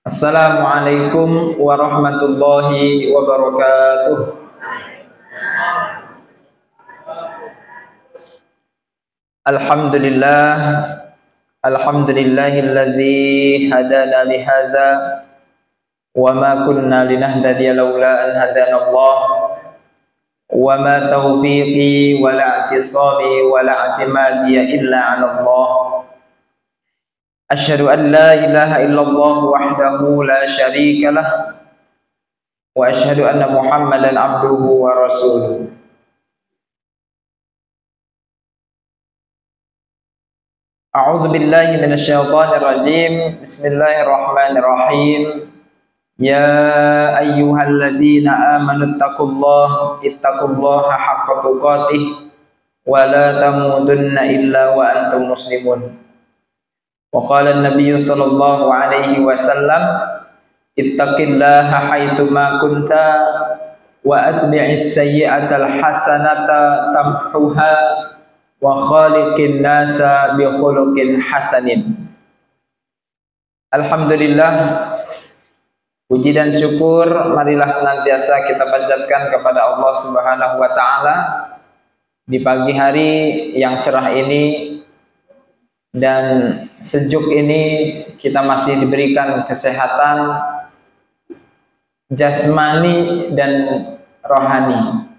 Assalamualaikum warahmatullahi wabarakatuh. Alhamdulillah, alhamdulillahilladzi hadana lihadza wa ma kunna linahtadiya laula an hadana Allah wa ma taufiqi wa la i'tisami wa la i'timadiya illa 'ala Allah. Asyhadu an la ilaha illallah wahdahu la syarika lah wa asyhadu anna Muhammadan abduhu wa rasuluh. A'udzu billahi minasyaitonir rajim. Bismillahirrahmanirrahim. Ya ayyuhalladzina amanu ittaqullaha haqqa tuqatih wa la tamutunna illa wa antum muslimun. Wa qala an-nabiy sallallahu alaihi wasallam ittaqillaha haitsu ma kunta wa atbi'is sayyi'atal hasanata tamhuha wa khaliqin nasa bi khuluqin hasanin. Alhamdulillah, puji dan syukur marilah senantiasa kita panjatkan kepada Allah Subhanahu wa taala di pagi hari yang cerah ini dan sejuk ini. Kita masih diberikan kesehatan jasmani dan rohani.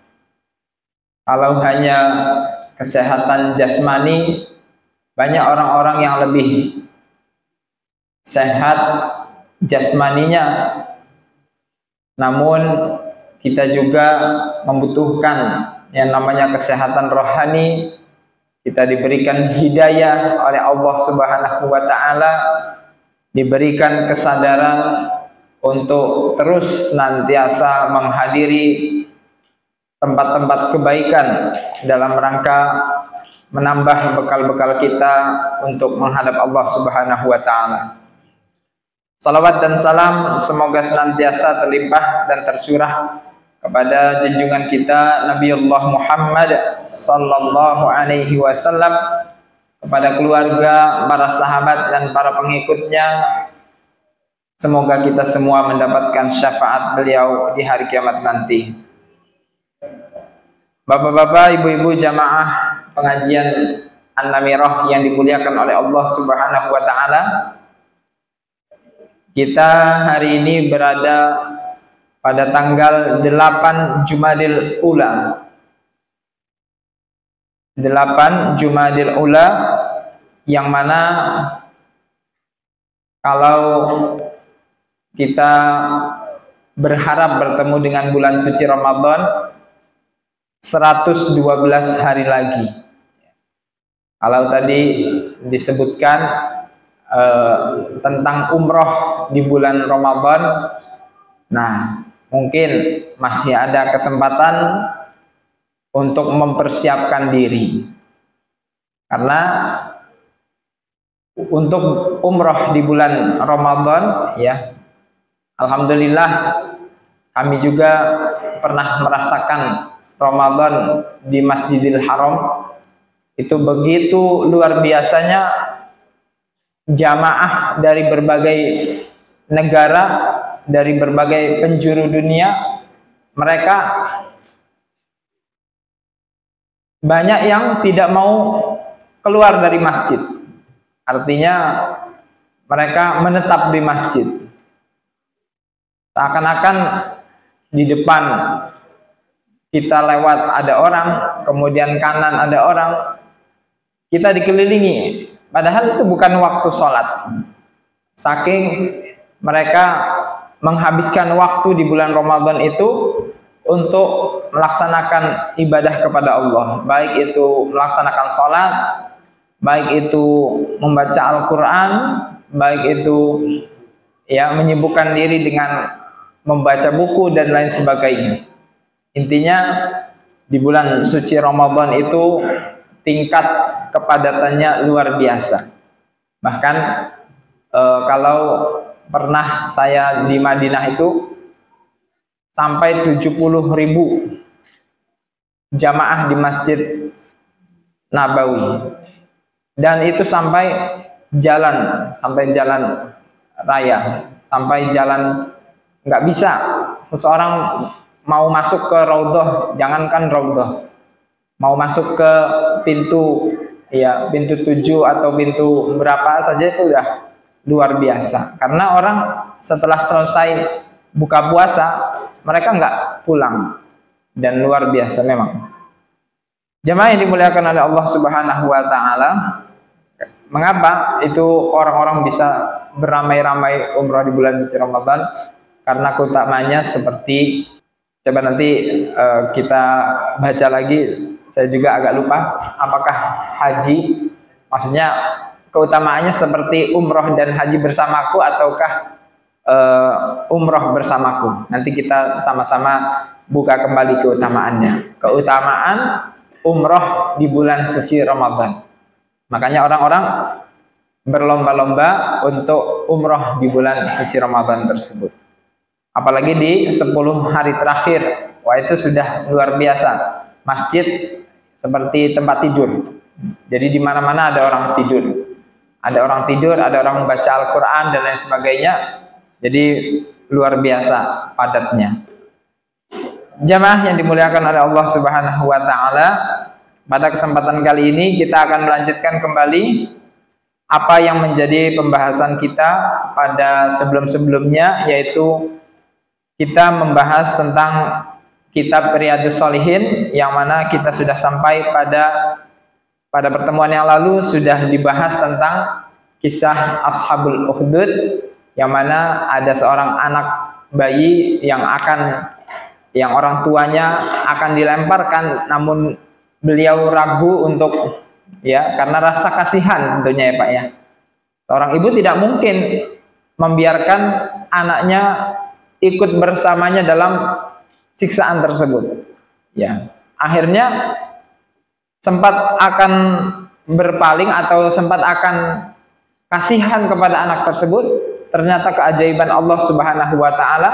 Kalau hanya kesehatan jasmani, banyak orang-orang yang lebih sehat jasmaninya, namun kita juga membutuhkan yang namanya kesehatan rohani. Kita diberikan hidayah oleh Allah Subhanahu wa taala, diberikan kesadaran untuk terus senantiasa menghadiri tempat-tempat kebaikan dalam rangka menambah bekal-bekal kita untuk menghadap Allah Subhanahu wa taala. Salawat dan salam semoga senantiasa terlimpah dan tercurah kepada junjungan kita Nabiullah Muhammad sallallahu alaihi wasallam, kepada keluarga, para sahabat dan para pengikutnya. Semoga kita semua mendapatkan syafaat beliau di hari kiamat nanti. Bapak-bapak, ibu-ibu jamaah pengajian An-Namirah yang dimuliakan oleh Allah Subhanahu wa taala. Kita hari ini berada pada tanggal 8 Jumadil Ula. 8 Jumadil Ula, yang mana kalau kita berharap bertemu dengan bulan suci Ramadan 112 hari lagi. Kalau tadi disebutkan tentang umroh di bulan Ramadan, nah mungkin masih ada kesempatan untuk mempersiapkan diri, karena untuk umroh di bulan Ramadan, ya, alhamdulillah kami juga pernah merasakan Ramadan di Masjidil Haram. Itu begitu luar biasanya, jamaah dari berbagai negara, dari berbagai penjuru dunia. Mereka banyak yang tidak mau keluar dari masjid. Artinya mereka menetap di masjid. Seakan-akan di depan kita lewat ada orang, kemudian kanan ada orang, kita dikelilingi, padahal itu bukan waktu sholat. Saking mereka menghabiskan waktu di bulan Ramadan itu untuk melaksanakan ibadah kepada Allah, baik itu melaksanakan sholat, baik itu membaca Al-Quran, baik itu ya menyibukkan diri dengan membaca buku dan lain sebagainya. Intinya di bulan suci Ramadan itu tingkat kepadatannya luar biasa. Bahkan kalau pernah saya di Madinah itu sampai 70.000 jamaah di Masjid Nabawi, dan itu sampai jalan raya, sampai jalan nggak bisa. Seseorang mau masuk ke raudhah, jangankan raudhah, mau masuk ke pintu, ya pintu 7 atau pintu berapa saja itu udah luar biasa. Karena orang setelah selesai buka puasa, mereka nggak pulang, dan luar biasa memang. Jemaah yang dimuliakan oleh Allah Subhanahu wa taala, mengapa itu orang-orang bisa beramai-ramai umrah di bulan suci Ramadan? Karena keutamanya seperti, coba nanti kita baca lagi, saya juga agak lupa apakah haji, maksudnya keutamaannya seperti umroh dan haji bersamaku ataukah umroh bersamaku. Nanti kita sama-sama buka kembali keutamaannya. Keutamaan umroh di bulan suci Ramadan. Makanya orang-orang berlomba-lomba untuk umroh di bulan suci Ramadan tersebut. Apalagi di 10 hari terakhir, wah itu sudah luar biasa. Masjid seperti tempat tidur. Jadi di mana-mana ada orang tidur. Ada orang tidur, ada orang membaca Al-Quran dan lain sebagainya. Jadi luar biasa padatnya. Jamaah yang dimuliakan oleh Allah Subhanahu wa taala, pada kesempatan kali ini kita akan melanjutkan kembali apa yang menjadi pembahasan kita pada sebelum-sebelumnya, yaitu kita membahas tentang kitab Riyadhus Shalihin, yang mana kita sudah sampai pada pertemuan yang lalu sudah dibahas tentang kisah Ashabul Ukhdud, yang mana ada seorang anak bayi yang orang tuanya akan dilemparkan, namun beliau ragu untuk, ya, karena rasa kasihan tentunya ya Pak ya. Seorang ibu tidak mungkin membiarkan anaknya ikut bersamanya dalam siksaan tersebut. Ya, akhirnya sempat akan berpaling atau sempat akan kasihan kepada anak tersebut. Ternyata keajaiban Allah Subhanahu wa taala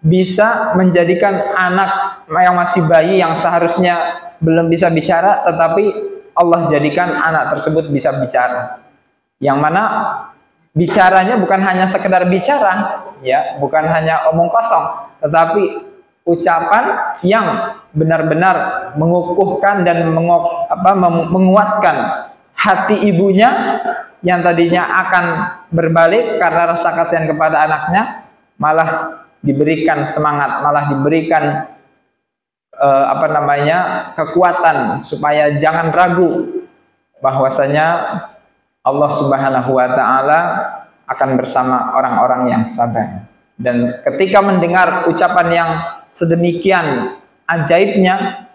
bisa menjadikan anak yang masih bayi yang seharusnya belum bisa bicara, tetapi Allah jadikan anak tersebut bisa bicara. Yang mana bicaranya bukan hanya sekedar bicara, ya, bukan hanya omong kosong, tetapi ucapan yang benar-benar mengukuhkan dan menguatkan hati ibunya yang tadinya akan berbalik karena rasa kasihan kepada anaknya, malah diberikan semangat, malah diberikan kekuatan supaya jangan ragu bahwasanya Allah Subhanahu wa taala akan bersama orang-orang yang sabar. Dan ketika mendengar ucapan yang sedemikian ajaibnya,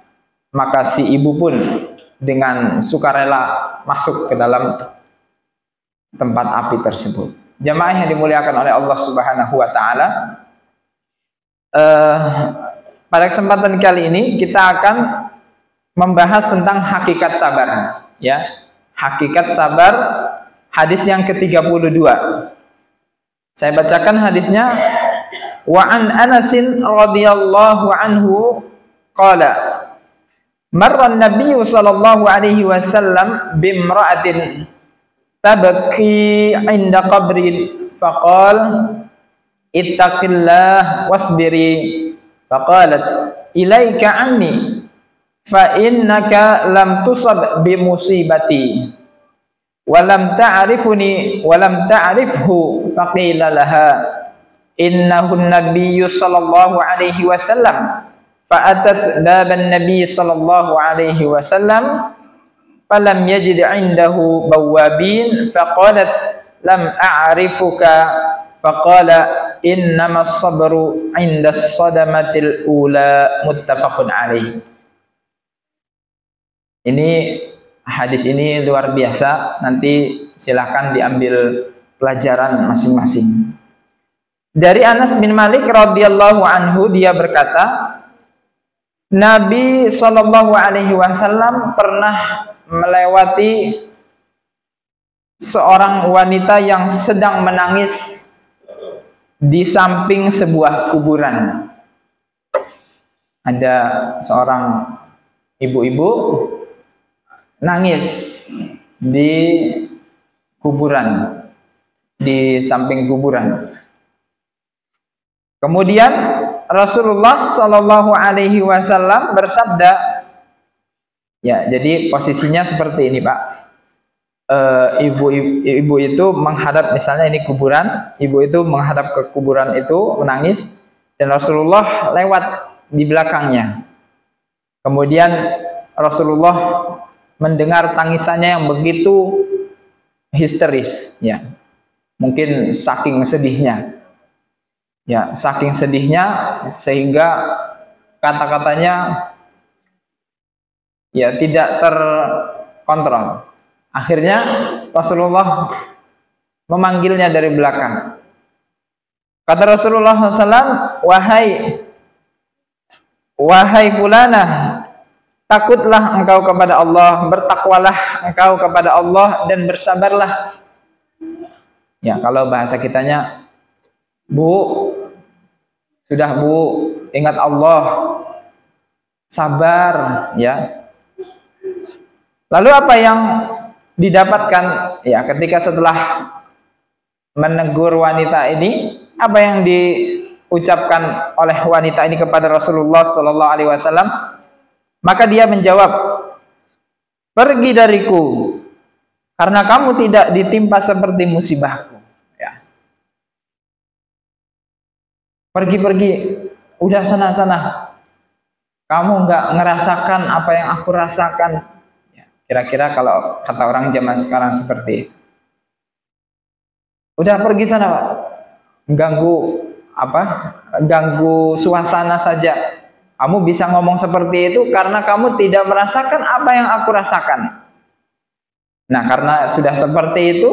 maka si ibu pun dengan sukarela masuk ke dalam tempat api tersebut. Jamaah yang dimuliakan oleh Allah Subhanahu wa taala, pada kesempatan kali ini kita akan membahas tentang hakikat sabar, ya. Hakikat sabar, hadis yang ke-32. Saya bacakan hadisnya. Wa an Anasin radhiyallahu anhu qala marra an-nabiy sallallahu alaihi wasallam bimra'atin tabki 'inda qabrin faqala ittaqillah wasbiri faqalat ilaika anni fa innaka lam tusab bi musibati wa lam ta'rifuni wa lam ta'rifhu faqila laha innahu an-nabiyyu sallallahu alaihi wasallam fa atat baban nabiy sallallahu alaihi wasallam falam yajid 'indahu bawabin faqalat lam a'rifuka faqala innamas sabru 'inda as-sadamatil ula muttafaqun alaih. Ini hadis ini luar biasa, nanti silahkan diambil pelajaran masing-masing. Dari Anas bin Malik radhiyallahu anhu, dia berkata, Nabi sallallahu alaihi wasallam pernah melewati seorang wanita yang sedang menangis di samping sebuah kuburan. Ada seorang ibu-ibu nangis di kuburan, di samping kuburan. Kemudian Rasulullah Shallallahu Alaihi Wasallam bersabda, ya, jadi posisinya seperti ini, Pak. Ibu itu menghadap, misalnya ini kuburan, ibu itu menghadap ke kuburan itu menangis, dan Rasulullah lewat di belakangnya. Kemudian Rasulullah mendengar tangisannya yang begitu histeris, ya, mungkin saking sedihnya, ya, saking sedihnya sehingga kata-katanya ya tidak terkontrol. Akhirnya Rasulullah memanggilnya dari belakang. Kata Rasulullah SAW, wahai fulanah, takutlah engkau kepada Allah, bertakwalah engkau kepada Allah, dan bersabarlah. Ya, kalau bahasa kitanya, Bu, sudah Bu, ingat Allah, sabar, ya. Lalu apa yang didapatkan, ya, ketika setelah menegur wanita ini, apa yang diucapkan oleh wanita ini kepada Rasulullah Sallallahu Alaihi Wasallam? Maka dia menjawab, pergi dariku, karena kamu tidak ditimpa seperti musibahku. Ya. Pergi-pergi, udah sana-sana. Kamu nggak ngerasakan apa yang aku rasakan. Kira-kira kalau kata orang zaman sekarang seperti itu. Udah pergi sana, Pak. Ganggu suasana saja. Kamu bisa ngomong seperti itu karena kamu tidak merasakan apa yang aku rasakan. Nah, karena sudah seperti itu,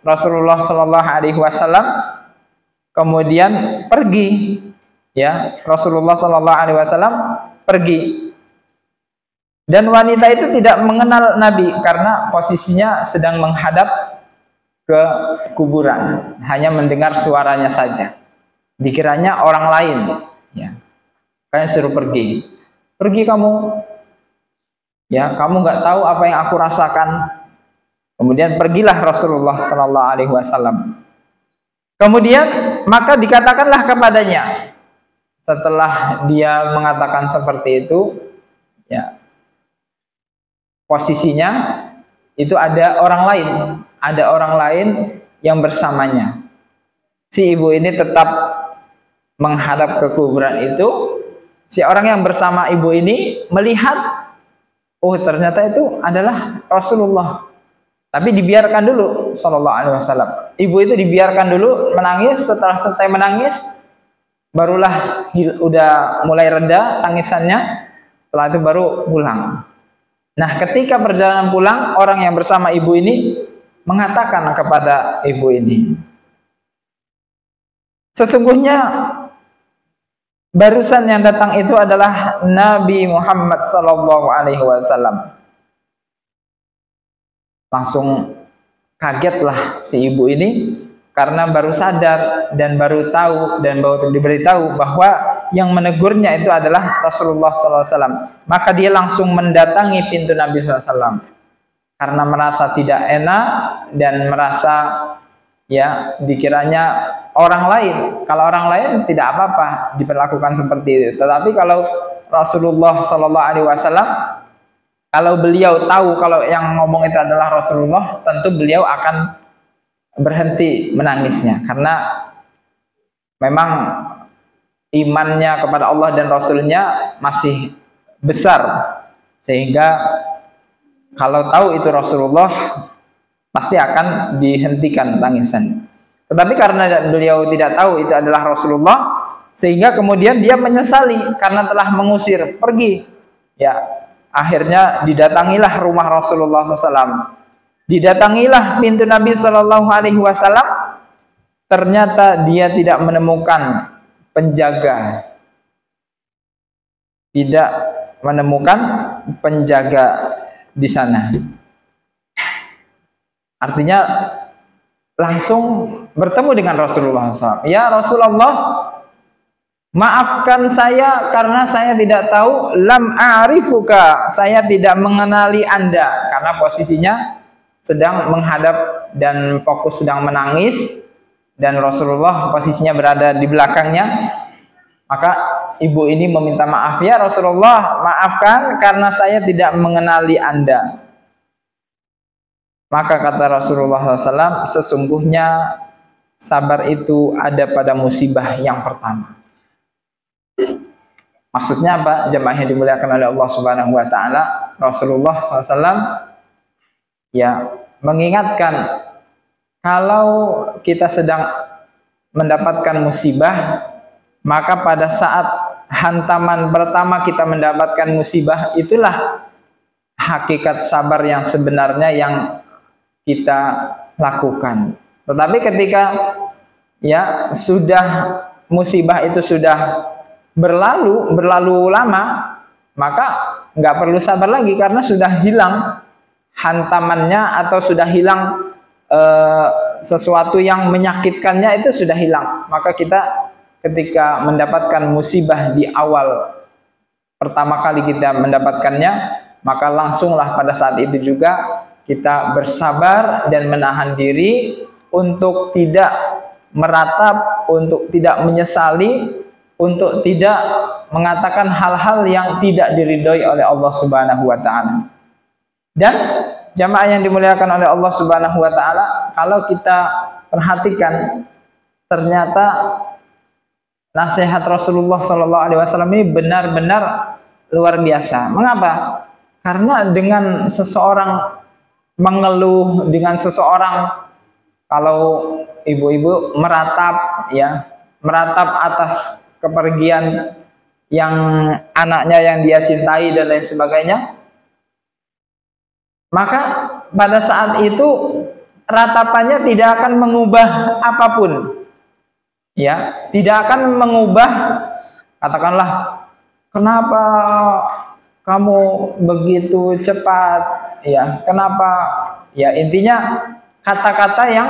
Rasulullah Shallallahu Alaihi Wasallam kemudian pergi. Ya, Rasulullah Shallallahu Alaihi Wasallam pergi. Dan wanita itu tidak mengenal Nabi karena posisinya sedang menghadap ke kuburan, hanya mendengar suaranya saja. Dikiranya orang lain, ya. Kayaknya suruh pergi. Pergi kamu. Ya, kamu nggak tahu apa yang aku rasakan. Kemudian pergilah Rasulullah Sallallahu Alaihi Wasallam. Kemudian maka dikatakanlah kepadanya, setelah dia mengatakan seperti itu, ya, posisinya itu ada orang lain yang bersamanya. Si ibu ini tetap menghadap ke kuburan itu. Si orang yang bersama ibu ini melihat, oh ternyata itu adalah Rasulullah. Tapi dibiarkan dulu Sallallahu Alaihi Wasallam. Ibu itu dibiarkan dulu menangis. Setelah selesai menangis, barulah udah mulai reda tangisannya. Setelah itu baru pulang. Nah, ketika perjalanan pulang, orang yang bersama ibu ini mengatakan kepada ibu ini, sesungguhnya barusan yang datang itu adalah Nabi Muhammad Sallallahu Alaihi Wasallam. Langsung kagetlah si ibu ini karena baru sadar dan baru tahu dan baru diberitahu bahwa yang menegurnya itu adalah Rasulullah SAW. Maka dia langsung mendatangi pintu Nabi SAW karena merasa tidak enak dan merasa, ya, dikiranya orang lain. Kalau orang lain tidak apa-apa diperlakukan seperti itu. Tetapi kalau Rasulullah SAW, kalau beliau tahu kalau yang ngomong itu adalah Rasulullah, tentu beliau akan berhenti menangisnya karena memang imannya kepada Allah dan Rasulnya masih besar, sehingga kalau tahu itu Rasulullah pasti akan dihentikan tangisan. Tetapi karena beliau tidak tahu itu adalah Rasulullah, sehingga kemudian dia menyesali karena telah mengusir pergi. Ya, akhirnya didatangilah rumah Rasulullah SAW. Didatangilah pintu Nabi Shallallahu Alaihi Wasallam. Ternyata dia tidak menemukan penjaga, tidak menemukan penjaga di sana. Artinya langsung bertemu dengan Rasulullah SAW. Ya Rasulullah, maafkan saya karena saya tidak tahu, lam a'rifuka, saya tidak mengenali Anda, karena posisinya sedang menghadap dan fokus sedang menangis. Dan Rasulullah posisinya berada di belakangnya. Maka ibu ini meminta maaf, ya Rasulullah, maafkan karena saya tidak mengenali Anda. Maka kata Rasulullah SAW, sesungguhnya sabar itu ada pada musibah yang pertama. Maksudnya apa? Jemaah yang dimuliakan oleh Allah Subhanahu wa taala, Rasulullah SAW ya mengingatkan kalau kita sedang mendapatkan musibah, maka pada saat hantaman pertama kita mendapatkan musibah, itulah hakikat sabar yang sebenarnya yang kita lakukan. Tetapi ketika ya sudah musibah itu sudah berlalu lama, maka nggak perlu sabar lagi karena sudah hilang hantamannya atau sudah hilang sesuatu yang menyakitkannya, itu sudah hilang. Maka kita ketika mendapatkan musibah di awal pertama kali kita mendapatkannya, maka langsunglah pada saat itu juga kita bersabar dan menahan diri untuk tidak meratap, untuk tidak menyesali, untuk tidak mengatakan hal-hal yang tidak diridhoi oleh Allah Subhanahu wa taala. Dan jamaah yang dimuliakan oleh Allah Subhanahu wa taala, kalau kita perhatikan, ternyata nasihat Rasulullah sallallahu alaihi wasallam ini benar-benar luar biasa. Mengapa? Karena dengan seseorang mengeluh, dengan seseorang kalau ibu-ibu meratap ya, meratap atas kepergian yang anaknya yang dia cintai dan lain sebagainya, maka pada saat itu ratapannya tidak akan mengubah apapun. Ya, tidak akan mengubah, katakanlah, kenapa kamu begitu cepat, ya, kenapa, ya, intinya kata-kata yang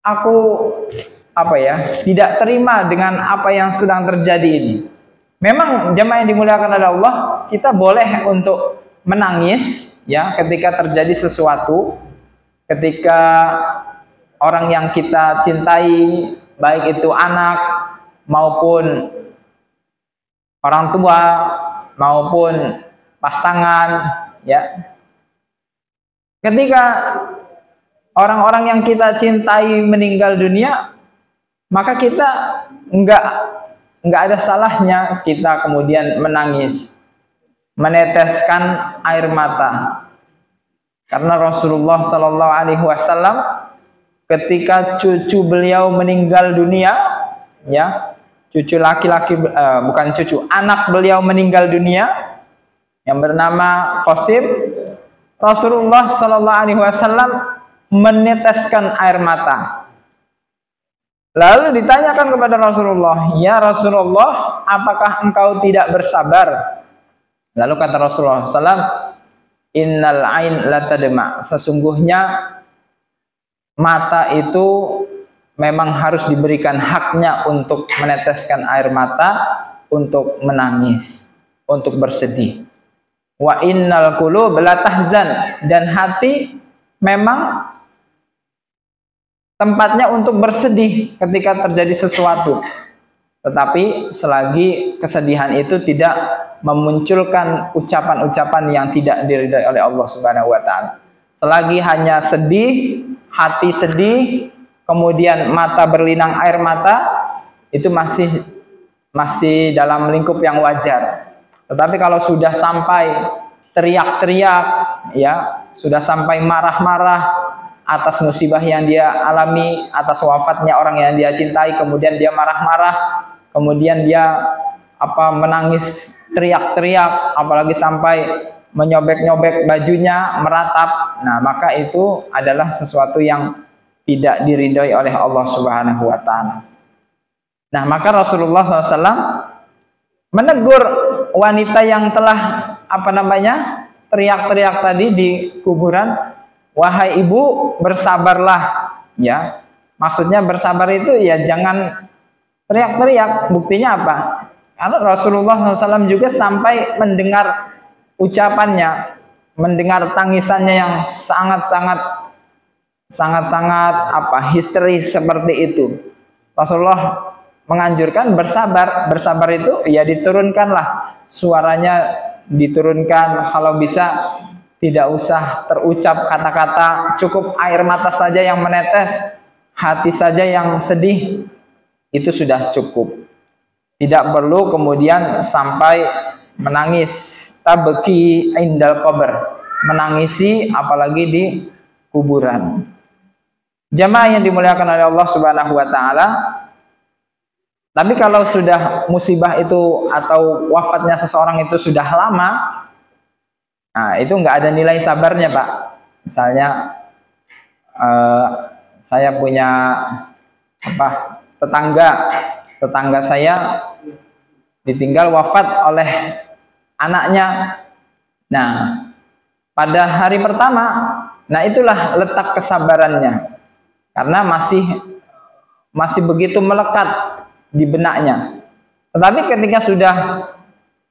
aku tidak terima dengan apa yang sedang terjadi ini. Memang jemaah yang dimuliakan oleh Allah, kita boleh untuk menangis ya ketika terjadi sesuatu, ketika orang yang kita cintai, baik itu anak maupun orang tua maupun pasangan, ya. Ketika orang-orang yang kita cintai meninggal dunia, maka kita enggak ada salahnya kita kemudian menangis, meneteskan air mata. Karena Rasulullah Shallallahu Alaihi Wasallam ketika cucu beliau meninggal dunia, ya, cucu laki-laki, bukan cucu, anak beliau meninggal dunia yang bernama Qasim, Rasulullah Shallallahu Alaihi Wasallam meneteskan air mata. Lalu ditanyakan kepada Rasulullah, ya Rasulullah, apakah engkau tidak bersabar? Lalu kata Rasulullah SAW, innal ain la tadma, sesungguhnya mata itu memang harus diberikan haknya untuk meneteskan air mata, untuk menangis, untuk bersedih. Wa innal qulub la tahzan, dan hati memang tempatnya untuk bersedih ketika terjadi sesuatu. Tetapi selagi kesedihan itu tidak memunculkan ucapan-ucapan yang tidak diridhai oleh Allah Subhanahu wa taala. Selagi hanya sedih, hati sedih, kemudian mata berlinang air mata, itu masih dalam lingkup yang wajar. Tetapi kalau sudah sampai teriak-teriak, ya, sudah sampai marah-marah atas musibah yang dia alami, atas wafatnya orang yang dia cintai, kemudian dia marah-marah, kemudian dia menangis, teriak-teriak, apalagi sampai menyobek-nyobek bajunya, meratap. Nah, maka itu adalah sesuatu yang tidak diridhoi oleh Allah Subhanahu wa taala. Nah, maka Rasulullah SAW menegur wanita yang telah teriak-teriak tadi di kuburan. Wahai ibu, bersabarlah, ya. Maksudnya bersabar itu ya jangan teriak-teriak. Buktinya apa? Karena Rasulullah SAW juga sampai mendengar ucapannya, mendengar tangisannya yang sangat histeris seperti itu. Rasulullah menganjurkan bersabar. Bersabar itu ya diturunkanlah suaranya, diturunkan, kalau bisa tidak usah terucap kata-kata, cukup air mata saja yang menetes, hati saja yang sedih, itu sudah cukup. Tidak perlu kemudian sampai menangis, tabki indal qabr, menangisi apalagi di kuburan. Jamaah yang dimuliakan oleh Allah Subhanahu wa taala, tapi kalau sudah musibah itu atau wafatnya seseorang itu sudah lama, nah itu nggak ada nilai sabarnya, Pak. Misalnya saya punya tetangga saya ditinggal wafat oleh anaknya. Nah, pada hari pertama, nah itulah letak kesabarannya, karena masih begitu melekat di benaknya. Tetapi ketika sudah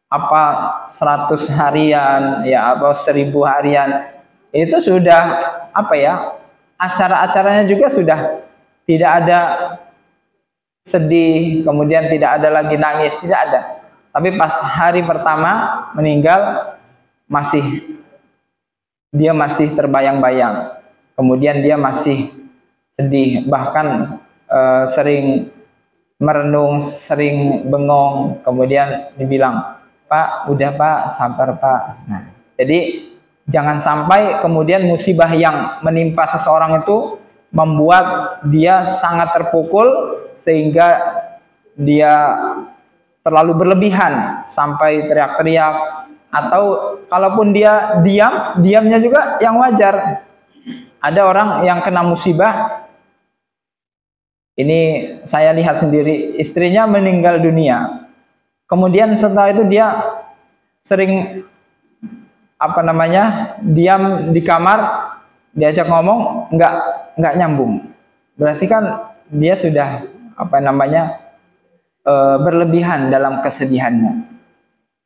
100 harian ya atau 1000 harian, itu sudah acara-acaranya juga sudah tidak ada sedih, kemudian tidak ada lagi nangis, tidak ada. Tapi pas hari pertama meninggal, dia masih terbayang-bayang, kemudian dia masih sedih, bahkan sering merenung, sering bengong, kemudian dibilang, Pak, udah Pak, sabar Pak. Nah, jadi jangan sampai kemudian musibah yang menimpa seseorang itu membuat dia sangat terpukul sehingga dia terlalu berlebihan sampai teriak-teriak, atau kalaupun dia diamnya juga yang wajar. Ada orang yang kena musibah, ini saya lihat sendiri, istrinya meninggal dunia. Kemudian setelah itu dia sering diam di kamar, diajak ngomong nggak nyambung. Berarti kan dia sudah berlebihan dalam kesedihannya.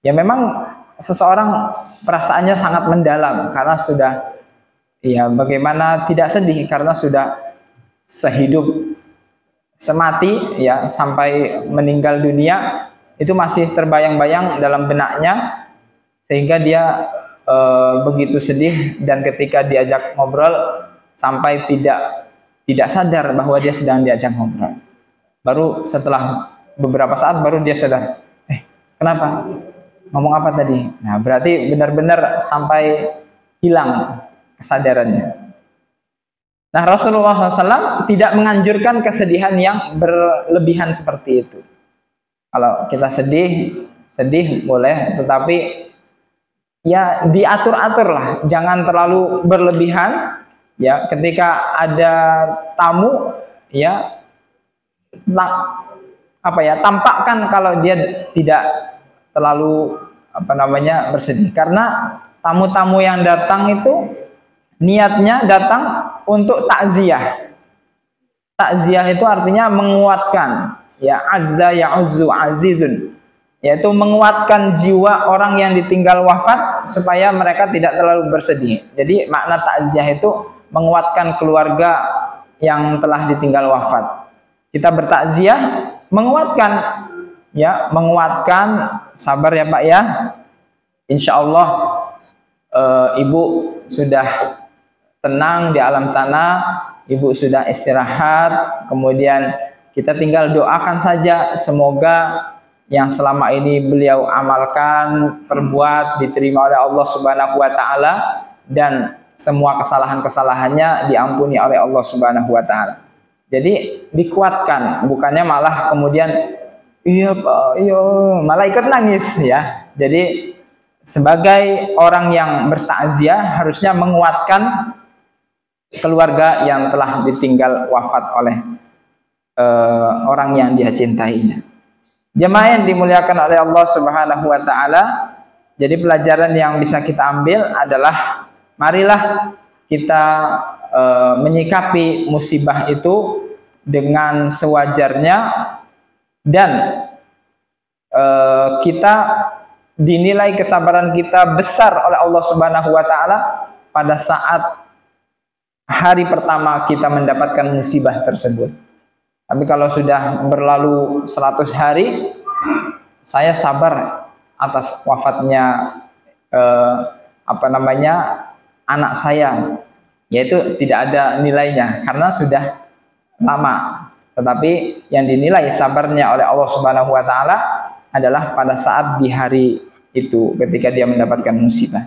Ya memang seseorang perasaannya sangat mendalam karena sudah, ya bagaimana tidak sedih karena sudah sehidup semati ya sampai meninggal dunia, itu masih terbayang-bayang dalam benaknya sehingga dia begitu sedih, dan ketika diajak ngobrol sampai tidak sadar bahwa dia sedang diajak ngobrol. Baru setelah beberapa saat baru dia sadar, kenapa? Ngomong apa tadi? Nah, berarti benar-benar sampai hilang kesadarannya. Nah, Rasulullah SAW tidak menganjurkan kesedihan yang berlebihan seperti itu. Kalau kita sedih boleh, tetapi ya diatur-atur lah, jangan terlalu berlebihan. Ya, ketika ada tamu, ya tampakkan kalau dia tidak terlalu bersedih, karena tamu-tamu yang datang itu niatnya datang untuk takziah. Takziah itu artinya menguatkan, ya azza ya'uzzu azizun, yaitu menguatkan jiwa orang yang ditinggal wafat supaya mereka tidak terlalu bersedih. Jadi makna takziah itu menguatkan keluarga yang telah ditinggal wafat. Kita bertakziah menguatkan, ya menguatkan, sabar ya Pak ya. Insya Allah ibu sudah tenang di alam sana, ibu sudah istirahat, kemudian kita tinggal doakan saja semoga yang selama ini beliau amalkan, perbuat, diterima oleh Allah Subhanahu wa taala, dan semua kesalahan-kesalahannya diampuni oleh Allah Subhanahu wa taala. Jadi dikuatkan, bukannya malah kemudian iya Pak, iya, malah ikut nangis ya. Jadi sebagai orang yang bertakziah harusnya menguatkan keluarga yang telah ditinggal wafat oleh orang yang dia cintainya. Jemaah yang dimuliakan oleh Allah Subhanahu wa taala, jadi pelajaran yang bisa kita ambil adalah marilah kita menyikapi musibah itu dengan sewajarnya, dan kita dinilai kesabaran kita besar oleh Allah Subhanahu wa taala pada saat hari pertama kita mendapatkan musibah tersebut. Tapi kalau sudah berlalu 100 hari, saya sabar atas wafatnya anak saya, yaitu tidak ada nilainya karena sudah lama. Tetapi yang dinilai sabarnya oleh Allah Subhanahu wa taala adalah pada saat di hari itu ketika dia mendapatkan musibah.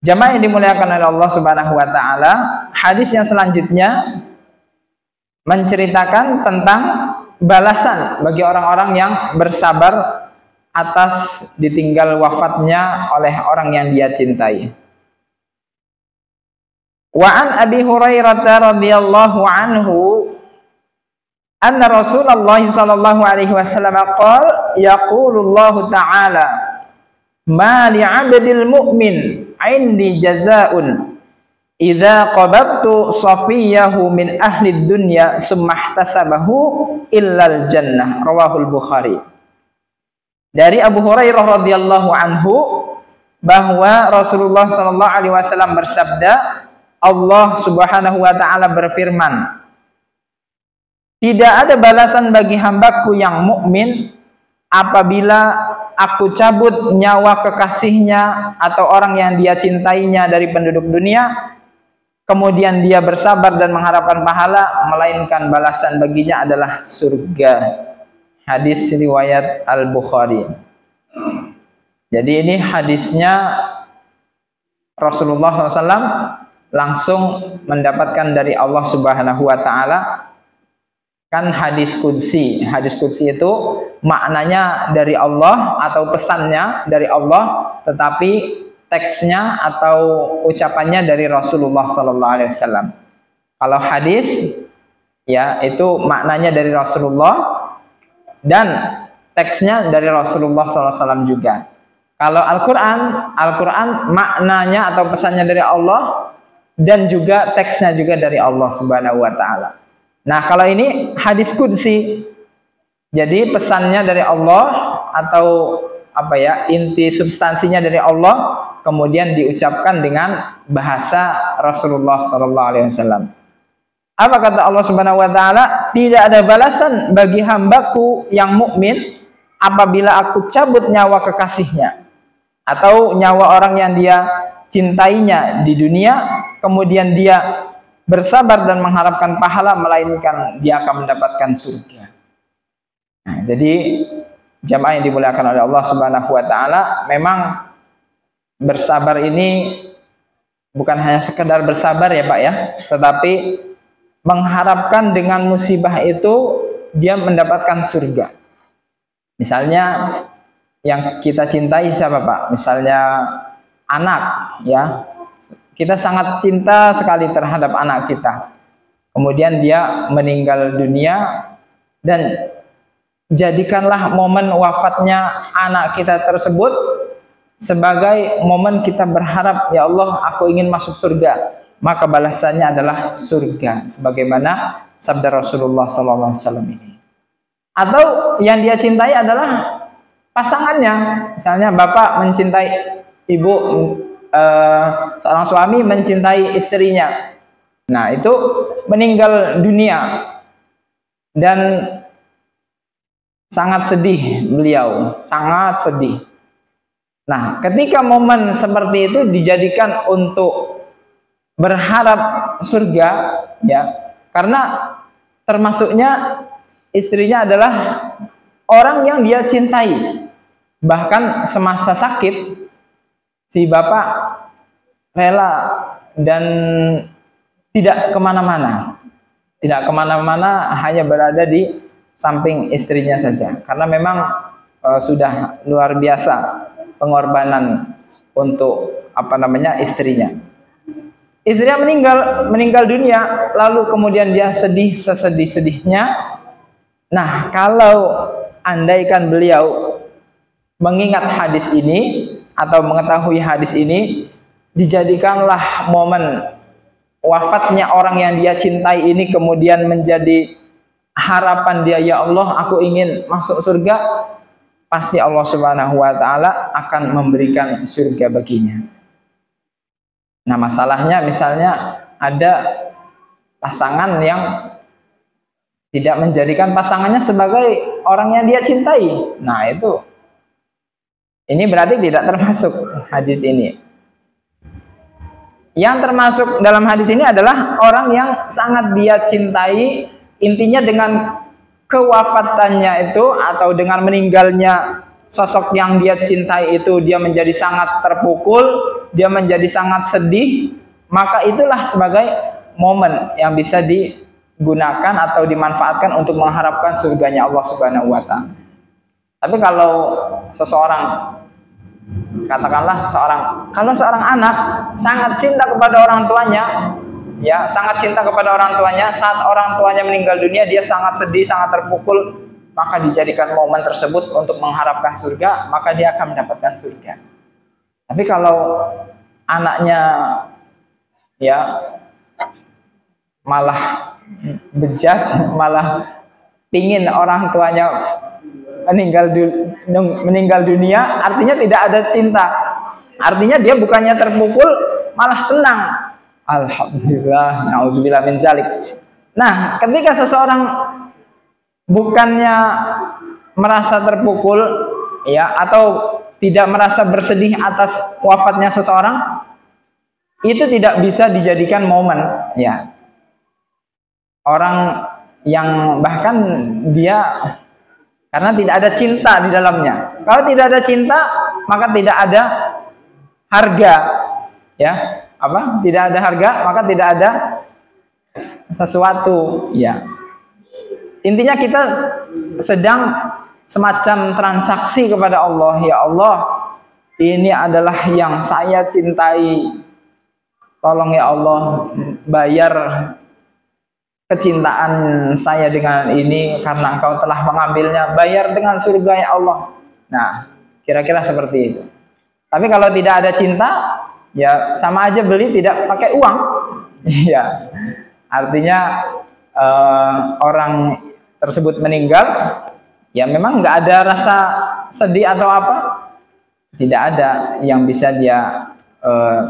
Jamaah yang dimuliakan oleh Allah Subhanahu wa taala, hadis yang selanjutnya menceritakan tentang balasan bagi orang-orang yang bersabar atas ditinggal wafatnya oleh orang yang dia cintai. Wa an Abi Hurairah radhiyallahu anhu anna Rasulullah sallallahu alaihi wasallam qala yaqulullahu ta'ala ma li'abdil mu'min 'indi jazaa'un idza qabadtu safiyahu min ahli dunya summa ihtasabahu illal jannah, rawahul Bukhari. Dari Abu Hurairah radhiyallahu anhu bahwa Rasulullah sallallahu alaihi wasallam bersabda, Allah Subhanahu wa taala berfirman, tidak ada balasan bagi hambaku yang mukmin apabila aku cabut nyawa kekasihnya atau orang yang dia cintainya dari penduduk dunia, kemudian dia bersabar dan mengharapkan pahala, melainkan balasan baginya adalah surga. Hadis riwayat Al-Bukhari. Jadi ini hadisnya Rasulullah SAW langsung mendapatkan dari Allah Subhanahu wa taala. Kan hadis qudsi. Hadis qudsi itu maknanya dari Allah atau pesannya dari Allah, tetapi teksnya atau ucapannya dari Rasulullah sallallahu alaihi wasallam. Kalau hadis ya itu maknanya dari Rasulullah dan teksnya dari Rasulullah sallallahu alaihi wasallam juga. Kalau Al-Qur'an maknanya atau pesannya dari Allah dan juga teksnya juga dari Allah Subhanahu wa taala. Nah, kalau ini hadis qudsi. Jadi pesannya dari Allah atau inti substansinya dari Allah, kemudian diucapkan dengan bahasa Rasulullah sallallahu alaihi wasallam. Apa kata Allah Subhanahu wa taala? Tidak ada balasan bagi hambaku yang mukmin apabila aku cabut nyawa kekasihnya atau nyawa orang yang dia cintainya di dunia, kemudian dia bersabar dan mengharapkan pahala, melainkan dia akan mendapatkan surga. Nah, jadi jamaah yang dimuliakan oleh Allah Subhanahu wa taala, memang bersabar ini bukan hanya sekedar bersabar ya Pak ya, tetapi mengharapkan dengan musibah itu dia mendapatkan surga. Misalnya yang kita cintai siapa Pak? Misalnya anak ya. Kita sangat cinta sekali terhadap anak kita. Kemudian dia meninggal dunia, dan jadikanlah momen wafatnya anak kita tersebut sebagai momen kita berharap, ya Allah, aku ingin masuk surga. Maka balasannya adalah surga, sebagaimana sabda Rasulullah SAW ini. Atau yang dia cintai adalah pasangannya. Misalnya bapak mencintai ibu, seorang suami mencintai istrinya. Nah, itu meninggal dunia dan sangat sedih beliau, sangat sedih. Nah, ketika momen seperti itu dijadikan untuk berharap surga, ya, karena termasuknya istrinya adalah orang yang dia cintai. Bahkan semasa sakit si bapak rela dan tidak kemana-mana, hanya berada di samping istrinya saja, karena memang sudah luar biasa pengorbanan untuk istrinya. Istrinya meninggal dunia, lalu kemudian dia sedih sesedih-sedihnya. Nah, kalau andaikan beliau mengingat hadis ini atau mengetahui hadis ini, dijadikanlah momen wafatnya orang yang dia cintai ini kemudian menjadi harapan dia, ya Allah, aku ingin masuk surga, pasti Allah Subhanahu wa taala akan memberikan surga baginya. Nah, masalahnya misalnya ada pasangan yang tidak menjadikan pasangannya sebagai orang yang dia cintai. Nah, ini berarti tidak termasuk hadis ini. Yang termasuk dalam hadis ini adalah orang yang sangat dia cintai, intinya dengan kewafatannya itu atau dengan meninggalnya sosok yang dia cintai itu, dia menjadi sangat terpukul, dia menjadi sangat sedih, maka itulah sebagai momen yang bisa digunakan atau dimanfaatkan untuk mengharapkan surganya Allah Subhanahu wa Ta'ala. Tapi kalau seseorang, katakanlah kalau seorang anak sangat cinta kepada orang tuanya, ya sangat cinta kepada orang tuanya, saat orang tuanya meninggal dunia dia sangat sedih, sangat terpukul, maka dijadikan momen tersebut untuk mengharapkan surga, maka dia akan mendapatkan surga. Tapi kalau anaknya ya malah bejat, malah pingin orang tuanya meninggal dunia, artinya tidak ada cinta. Artinya dia bukannya terpukul, malah senang. Alhamdulillah, na'udzubillah min zalik. Nah, ketika seseorang bukannya merasa terpukul, ya, atau tidak merasa bersedih atas wafatnya seseorang, itu tidak bisa dijadikan momen, ya. Orang yang bahkan dia karena tidak ada cinta di dalamnya. Kalau tidak ada cinta, maka tidak ada harga, ya. Apa? Tidak ada harga, maka tidak ada sesuatu, ya. Intinya kita sedang semacam transaksi kepada Allah. Ya Allah, ini adalah yang saya cintai. Tolong ya Allah, bayar kecintaan saya dengan ini karena Engkau telah mengambilnya, bayar dengan surga ya Allah. Nah, kira-kira seperti itu. Tapi kalau tidak ada cinta, ya sama aja beli tidak pakai uang. Ya, artinya orang tersebut meninggal, ya memang nggak ada rasa sedih atau apa, tidak ada yang bisa dia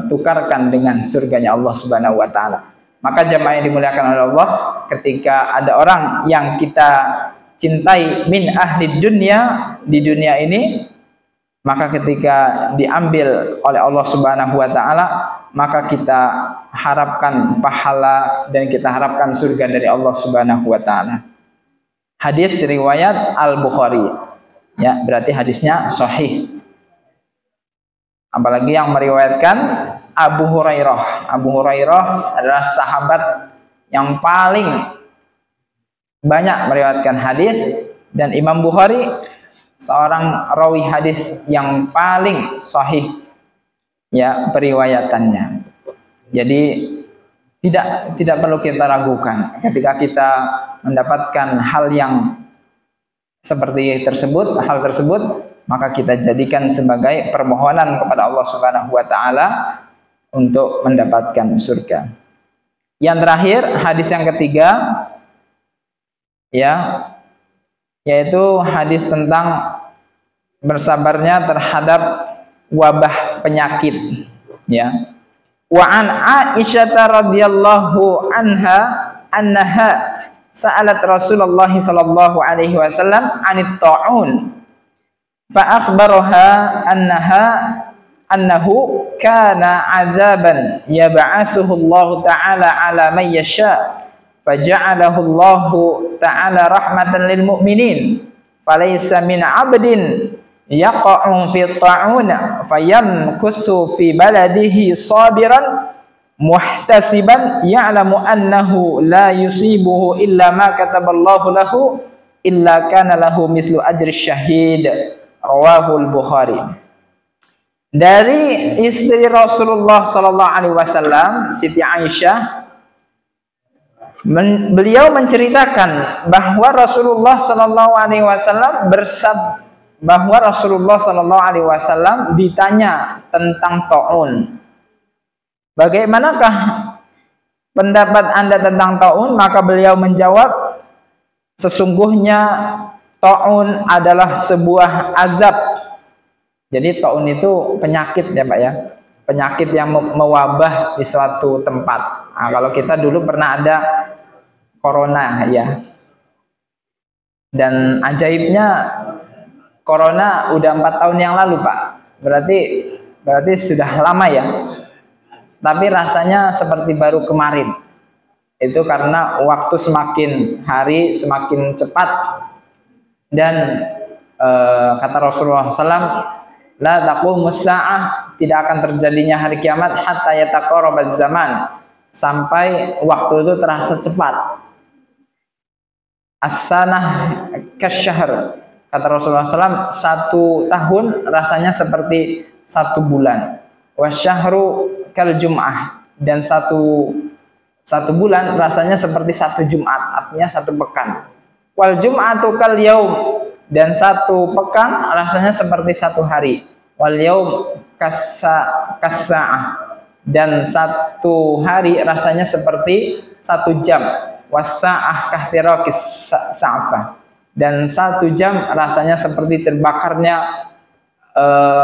tukarkan dengan surganya Allah Subhanahu wa Ta'ala. Maka jamaah yang dimuliakan oleh Allah, ketika ada orang yang kita cintai min ahli dunia, di dunia ini, maka ketika diambil oleh Allah Subhanahu wa Ta'ala, maka kita harapkan pahala dan kita harapkan surga dari Allah Subhanahu wa Ta'ala. Hadis riwayat Al-Bukhari, ya, berarti hadisnya sahih. Apalagi yang meriwayatkan Abu Hurairah. Abu Hurairah adalah sahabat yang paling banyak meriwayatkan hadis, dan Imam Bukhari seorang rawi hadis yang paling sahih, ya, periwayatannya. Jadi tidak perlu kita ragukan ketika kita mendapatkan hal yang seperti tersebut, hal tersebut, maka kita jadikan sebagai permohonan kepada Allah Subhanahu wa Ta'ala untuk mendapatkan surga. Yang terakhir, hadis yang ketiga, ya, yaitu hadis tentang bersabarnya terhadap wabah penyakit, ya. Wa an Aisyah radhiyallahu anha annaha sa'alat Rasulullah sallallahu alaihi wasallam 'anit ta'un fa akhbaraha annahu kana 'adzaban yab'atsuhu Allah ta'ala 'ala man yasha faja'alahu Allah ta'ala rahmatan lil mu'minin falaysa min 'abdin yaqa'u fi ta'un fayamkuthu fi baladihi sabiran muhtasiban ya'lamu annahu la yusibuhu illa ma kataballahu lahu illa kana lahu mithlu ajri syahid. Rawahul Bukhari. Dari istri Rasulullah sallallahu alaihi wasallam, Siti Aisyah, beliau menceritakan bahwa Rasulullah sallallahu alaihi wasallam bahwa Rasulullah sallallahu alaihi wasallam ditanya tentang taun. Bagaimanakah pendapat Anda tentang taun? Maka beliau menjawab, sesungguhnya taun adalah sebuah azab. Jadi taun itu penyakit, ya Pak, ya. Penyakit yang mewabah di suatu tempat. Nah, kalau kita dulu pernah ada corona, ya. Dan ajaibnya corona udah 4 tahun yang lalu, Pak. Berarti sudah lama ya. Tapi rasanya seperti baru kemarin. Itu karena waktu semakin hari semakin cepat. Dan kata Rasulullah SAW, la taqumus sa'ah, tidak akan terjadinya hari kiamat hatta yataqarrabaz zaman, sampai waktu itu terasa cepat. As-sanah kasyahr, kata Rasulullah SAW, 1 tahun rasanya seperti 1 bulan. Wasyahru kal jum'ah, dan satu bulan rasanya seperti 1 Jumat, artinya 1 pekan. Wal jum'atu kal yaum, dan 1 pekan rasanya seperti 1 hari. Wal yaum kasa'ah, dan 1 hari rasanya seperti 1 jam. Wasa'ah kahtirakis sa'fah, dan 1 jam rasanya seperti terbakarnya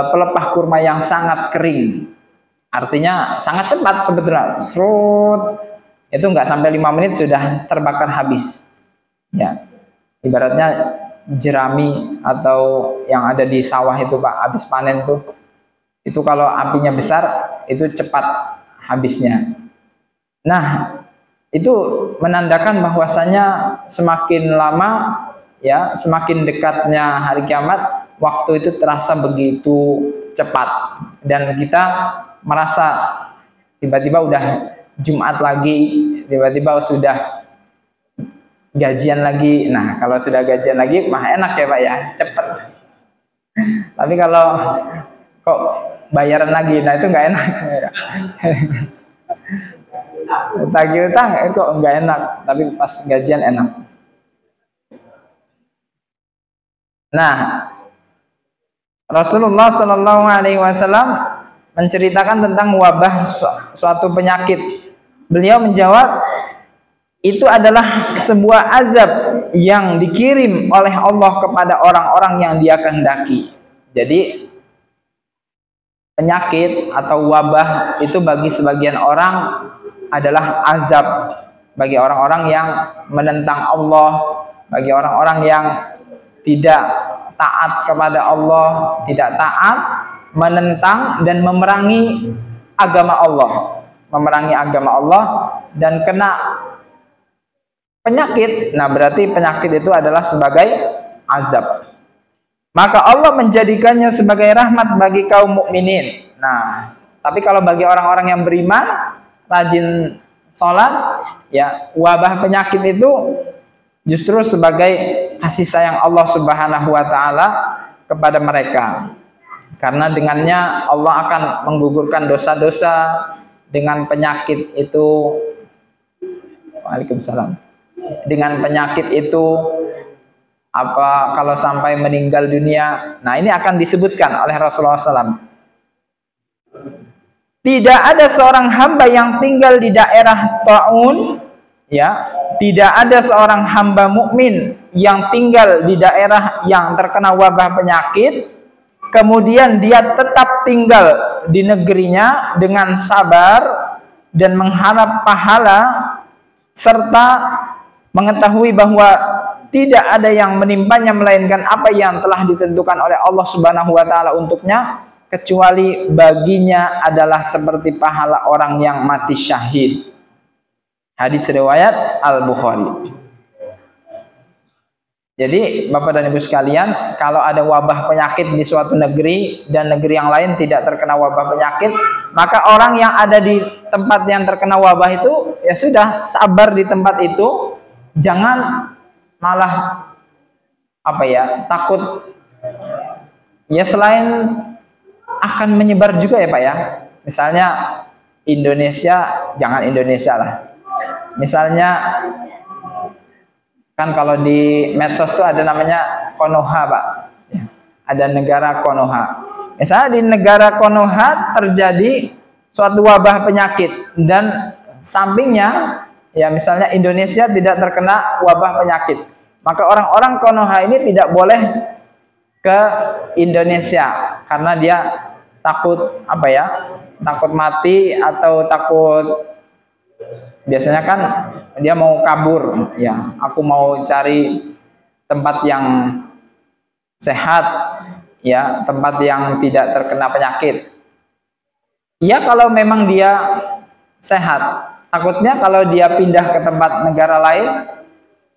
pelepah kurma yang sangat kering. Artinya sangat cepat sebetulnya. Serut, itu nggak sampai 5 menit sudah terbakar habis. Ya, ibaratnya jerami atau yang ada di sawah itu, Pak, habis panen tuh. Itu kalau apinya besar itu cepat habisnya. Nah, itu menandakan bahwasanya semakin lama ya, semakin dekatnya hari kiamat, waktu itu terasa begitu cepat, dan kita merasa tiba-tiba udah Jumat lagi, tiba-tiba sudah gajian lagi. Nah, kalau sudah gajian lagi mah enak ya, Pak ya, cepet. Tapi kalau kok bayaran lagi, nah itu nggak enak. Tagih utang kok nggak enak, tapi pas gajian enak. Nah, Rasulullah Shallallahu Alaihi Wasallam menceritakan tentang wabah suatu penyakit. Beliau menjawab, itu adalah sebuah azab yang dikirim oleh Allah kepada orang-orang yang Dia kehendaki. Jadi penyakit atau wabah itu bagi sebagian orang adalah azab, bagi orang-orang yang menentang Allah, bagi orang-orang yang tidak taat kepada Allah, tidak taat, menentang dan memerangi agama Allah, dan kena penyakit. Nah, berarti penyakit itu adalah sebagai azab. Maka Allah menjadikannya sebagai rahmat bagi kaum mukminin. Nah, tapi kalau bagi orang-orang yang beriman, rajin sholat, ya, wabah penyakit itu justru sebagai kasih sayang Allah Subhanahu wa Ta'ala kepada mereka. Karena dengannya Allah akan menggugurkan dosa-dosa. Dengan penyakit itu, waalaikumsalam, dengan penyakit itu kalau sampai meninggal dunia, nah ini akan disebutkan oleh Rasulullah SAW. Tidak ada seorang hamba yang tinggal di daerah ta'un, ya, tidak ada seorang hamba mukmin yang tinggal di daerah yang terkena wabah penyakit, kemudian dia tetap tinggal di negerinya dengan sabar dan mengharap pahala, serta mengetahui bahwa tidak ada yang menimpanya melainkan apa yang telah ditentukan oleh Allah Subhanahu wa Ta'ala untuknya, kecuali baginya adalah seperti pahala orang yang mati syahid. Hadis riwayat Al-Bukhari. Jadi Bapak dan Ibu sekalian, kalau ada wabah penyakit di suatu negeri dan negeri yang lain tidak terkena wabah penyakit, maka orang yang ada di tempat yang terkena wabah itu ya sudah sabar di tempat itu, jangan malah takut. Ya, selain akan menyebar juga ya Pak ya. Misalnya Indonesia, jangan Indonesia lah. Misalnya kan kalau di medsos tuh ada namanya Konoha, Pak. Ya, ada negara Konoha. Misalnya di negara Konoha terjadi suatu wabah penyakit dan sampingnya ya misalnya Indonesia tidak terkena wabah penyakit. Maka orang-orang Konoha ini tidak boleh ke Indonesia karena dia takut takut mati atau takut, biasanya kan dia mau kabur, ya, aku mau cari tempat yang sehat, ya, tempat yang tidak terkena penyakit. Ya, kalau memang dia sehat, takutnya kalau dia pindah ke tempat negara lain,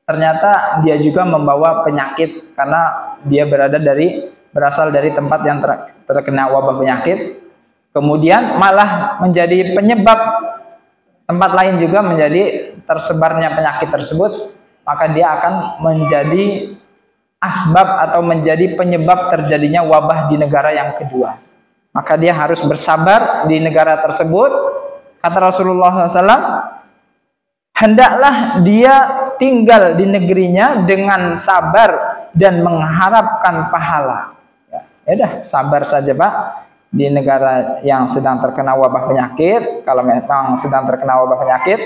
ternyata dia juga membawa penyakit karena dia berasal dari tempat yang terkena wabah penyakit, kemudian malah menjadi penyebab tempat lain juga menjadi tersebarnya penyakit tersebut, maka dia akan menjadi asbab atau menjadi penyebab terjadinya wabah di negara yang kedua. Maka dia harus bersabar di negara tersebut. Kata Rasulullah SAW, hendaklah dia tinggal di negerinya dengan sabar dan mengharapkan pahala. Ya udah, sabar saja Pak di negara yang sedang terkena wabah penyakit, kalau memang sedang terkena wabah penyakit,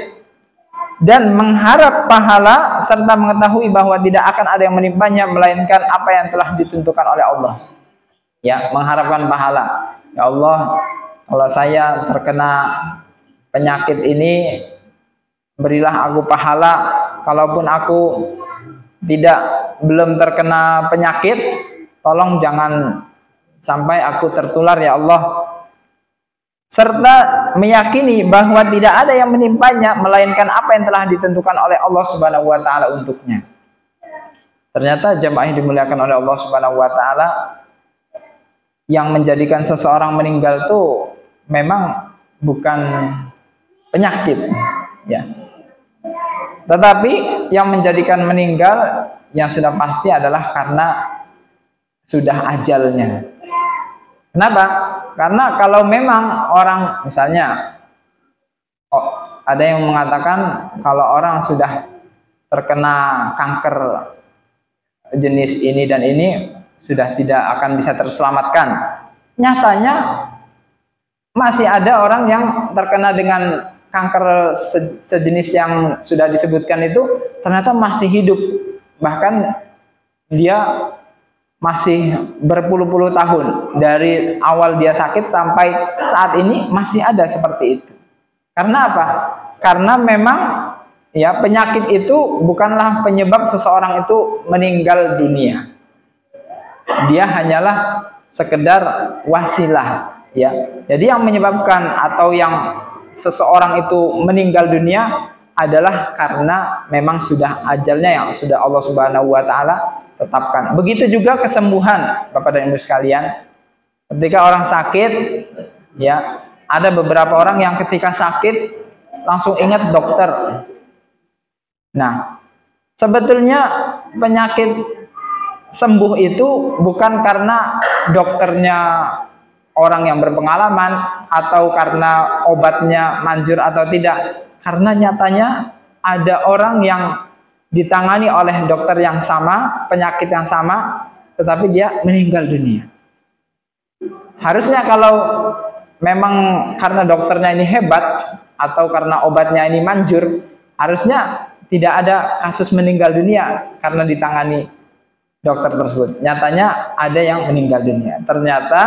dan mengharap pahala serta mengetahui bahwa tidak akan ada yang menimpanya melainkan apa yang telah ditentukan oleh Allah. Ya, mengharapkan pahala. Ya Allah, kalau saya terkena penyakit ini, berilah aku pahala. Kalaupun aku belum terkena penyakit, tolong jangan sampai aku tertular ya Allah. Serta meyakini bahwa tidak ada yang menimpanya melainkan apa yang telah ditentukan oleh Allah Subhanahu wa taala untuknya. Ternyata jamaah yang dimuliakan oleh Allah Subhanahu wa taala, yang menjadikan seseorang meninggal itu memang bukan penyakit, ya. Tetapi yang menjadikan meninggal yang sudah pasti adalah karena sudah ajalnya. Kenapa? Karena kalau memang orang, misalnya, ada yang mengatakan kalau orang sudah terkena kanker jenis ini dan ini sudah tidak akan bisa terselamatkan. Nyatanya masih ada orang yang terkena dengan kanker sejenis yang sudah disebutkan itu ternyata masih hidup, bahkan dia masih berpuluh-puluh tahun dari awal dia sakit sampai saat ini masih ada seperti itu. Karena apa? Karena memang ya penyakit itu bukanlah penyebab seseorang itu meninggal dunia. Dia hanyalah sekedar wasilah, ya. Jadi yang menyebabkan atau yang seseorang itu meninggal dunia adalah karena memang sudah ajalnya yang sudah Allah Subhanahu wa taala tetapkan. Begitu juga kesembuhan, Bapak dan Ibu sekalian. Ketika orang sakit, ya, ada beberapa orang yang ketika sakit langsung ingat dokter. Nah, sebetulnya penyakit sembuh itu bukan karena dokternya orang yang berpengalaman atau karena obatnya manjur atau tidak. Karena nyatanya ada orang yang ditangani oleh dokter yang sama, penyakit yang sama, tetapi dia meninggal dunia. Harusnya kalau memang karena dokternya ini hebat atau karena obatnya ini manjur, harusnya tidak ada kasus meninggal dunia karena ditangani dokter tersebut. Nyatanya ada yang meninggal dunia. Ternyata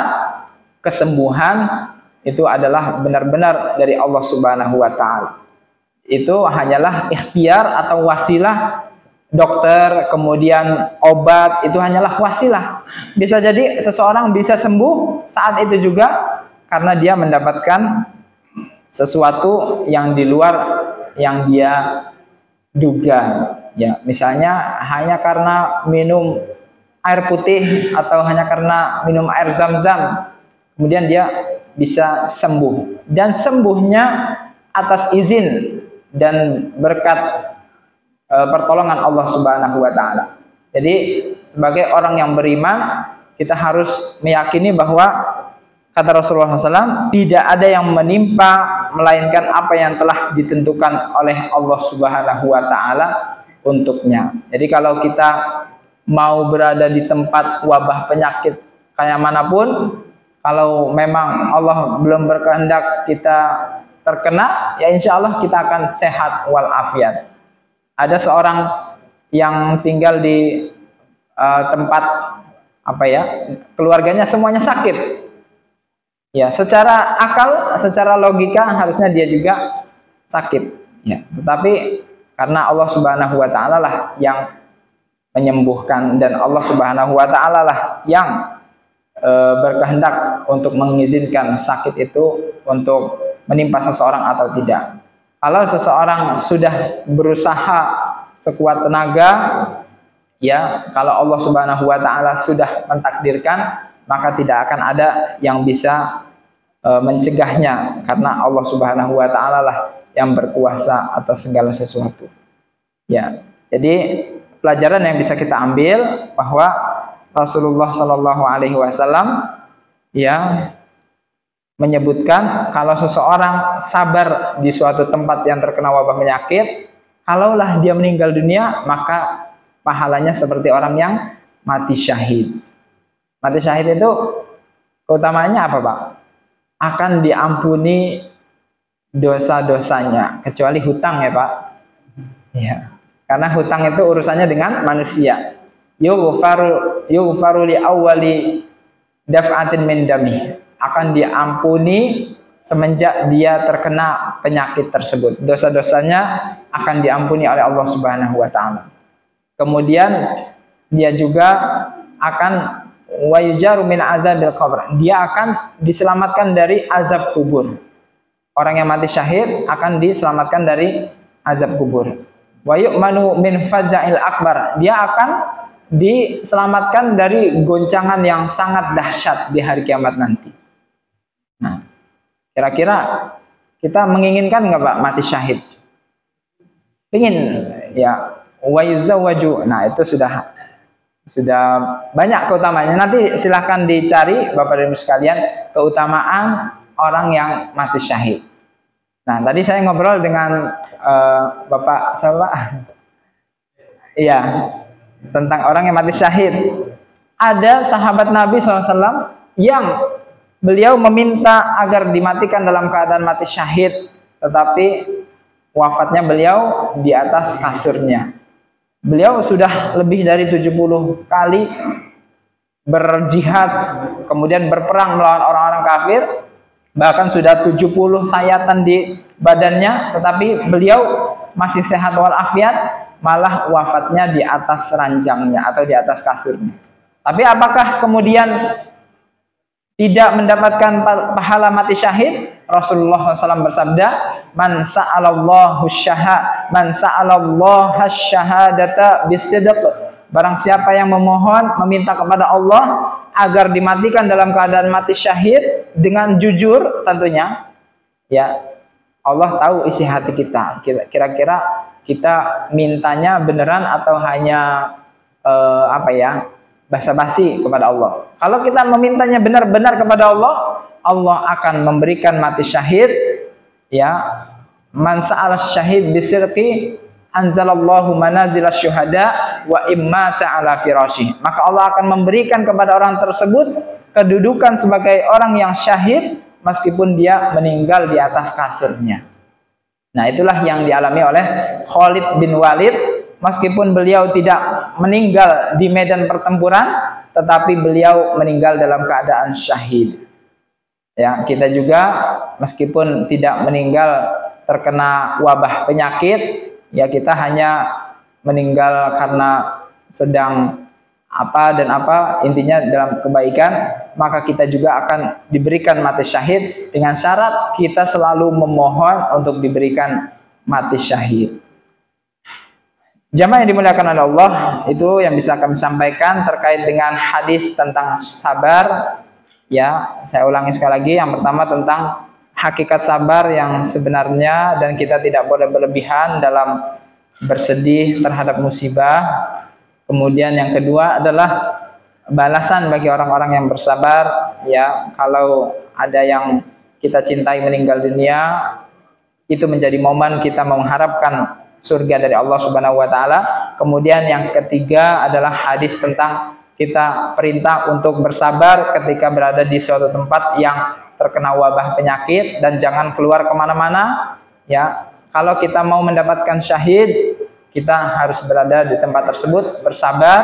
kesembuhan itu adalah benar-benar dari Allah Subhanahu wa taala. Itu hanyalah ikhtiar atau wasilah dokter, kemudian obat itu hanyalah wasilah. Bisa jadi seseorang bisa sembuh saat itu juga karena dia mendapatkan sesuatu yang di luar yang dia duga. Ya, misalnya hanya karena minum air putih atau hanya karena minum air zam-zam, kemudian dia bisa sembuh. Dan sembuhnya atas izin dan berkat pertolongan Allah Subhanahu wa taala. Jadi sebagai orang yang beriman, kita harus meyakini bahwa kata Rasulullah SAW, tidak ada yang menimpa melainkan apa yang telah ditentukan oleh Allah Subhanahu wa taala untuknya. Jadi kalau kita mau berada di tempat wabah penyakit kayak manapun, kalau memang Allah belum berkehendak kita terkena, ya insya Allah kita akan sehat walafiat. Ada seorang yang tinggal di tempat keluarganya semuanya sakit. Ya, secara akal, secara logika harusnya dia juga sakit. Ya, tetapi karena Allah Subhanahu wa taala lah yang menyembuhkan, dan Allah Subhanahu wa taala lah yang berkehendak untuk mengizinkan sakit itu untuk menimpa seseorang atau tidak. Kalau seseorang sudah berusaha sekuat tenaga, ya, kalau Allah Subhanahu wa taala sudah mentakdirkan, maka tidak akan ada yang bisa mencegahnya, karena Allah Subhanahu wa taala lah yang berkuasa atas segala sesuatu. Ya. Jadi pelajaran yang bisa kita ambil bahwa Rasulullah Shallallahu alaihi wasallam ya menyebutkan kalau seseorang sabar di suatu tempat yang terkena wabah penyakit, kalaulah dia meninggal dunia, maka pahalanya seperti orang yang mati syahid. Mati syahid itu keutamaannya apa, Pak? Akan diampuni dosa-dosanya, kecuali hutang, ya Pak. Ya. Karena hutang itu urusannya dengan manusia. Yughfaru li awwali daf'atin min dami. Akan diampuni semenjak dia terkena penyakit tersebut. Dosa-dosanya akan diampuni oleh Allah Subhanahu wa taala. Kemudian dia juga akan wa yujaru min azabil qabr. Dia akan diselamatkan dari azab kubur. Orang yang mati syahid akan diselamatkan dari azab kubur. Wa yu'manu min faza'il akbar. Dia akan diselamatkan dari goncangan yang sangat dahsyat di hari kiamat nanti. Nah, kira-kira kita menginginkan nggak Pak mati syahid? Ingin, ya. Wa yuzawwaju. Nah, itu sudah banyak keutamaannya. Nanti silahkan dicari Bapak dan Ibu sekalian keutamaan orang yang mati syahid. Nah, tadi saya ngobrol dengan Bapak siapa? Iya, tentang orang yang mati syahid. Ada sahabat Nabi SAW yang beliau meminta agar dimatikan dalam keadaan mati syahid, tetapi wafatnya beliau di atas kasurnya. Beliau sudah lebih dari 70 kali berjihad, kemudian berperang melawan orang-orang kafir, bahkan sudah 70 sayatan di badannya, tetapi beliau masih sehat walafiat, malah wafatnya di atas ranjangnya atau di atas kasurnya. Tapi apakah kemudian tidak mendapatkan pahala mati syahid? Rasulullah SAW bersabda, man sa'alallahu syahadata bisidq. Barang siapa yang memohon, meminta kepada Allah agar dimatikan dalam keadaan mati syahid dengan jujur tentunya, ya, Allah tahu isi hati kita. Kira-kira kita mintanya beneran atau hanya basa-basi kepada Allah. Kalau kita memintanya benar-benar kepada Allah, Allah akan memberikan mati syahid, ya. Man sa'al syahid bisirqi anzalallahu manazil syuhada wa imma ta'ala firasyih. Maka Allah akan memberikan kepada orang tersebut kedudukan sebagai orang yang syahid meskipun dia meninggal di atas kasurnya. Nah, itulah yang dialami oleh Khalid bin Walid. Meskipun beliau tidak meninggal di medan pertempuran, tetapi beliau meninggal dalam keadaan syahid. Ya, kita juga meskipun tidak meninggal terkena wabah penyakit, ya kita hanya meninggal karena sedang apa dan apa, intinya dalam kebaikan, maka kita juga akan diberikan mati syahid dengan syarat kita selalu memohon untuk diberikan mati syahid. Jamaah yang dimuliakan oleh Allah, itu yang bisa kami sampaikan terkait dengan hadis tentang sabar. Ya, saya ulangi sekali lagi. Yang pertama tentang hakikat sabar yang sebenarnya, dan kita tidak boleh berlebihan dalam bersedih terhadap musibah. Kemudian yang kedua adalah balasan bagi orang-orang yang bersabar. Ya, kalau ada yang kita cintai meninggal dunia, itu menjadi momen kita mengharapkan surga dari Allah Subhanahu wa taala. Kemudian yang ketiga adalah hadis tentang kita perintah untuk bersabar ketika berada di suatu tempat yang terkena wabah penyakit, dan jangan keluar kemana-mana. Ya, kalau kita mau mendapatkan syahid, kita harus berada di tempat tersebut, bersabar.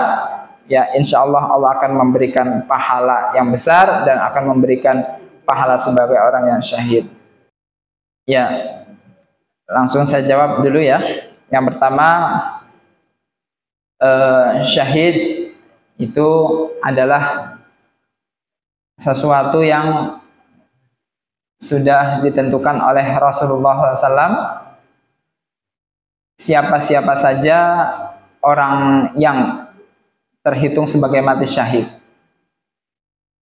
Ya, insya Allah Allah akan memberikan pahala yang besar dan akan memberikan pahala sebagai orang yang syahid. Ya, langsung saya jawab dulu ya. Yang pertama, syahid itu adalah sesuatu yang sudah ditentukan oleh Rasulullah SAW. Siapa-siapa saja orang yang terhitung sebagai mati syahid.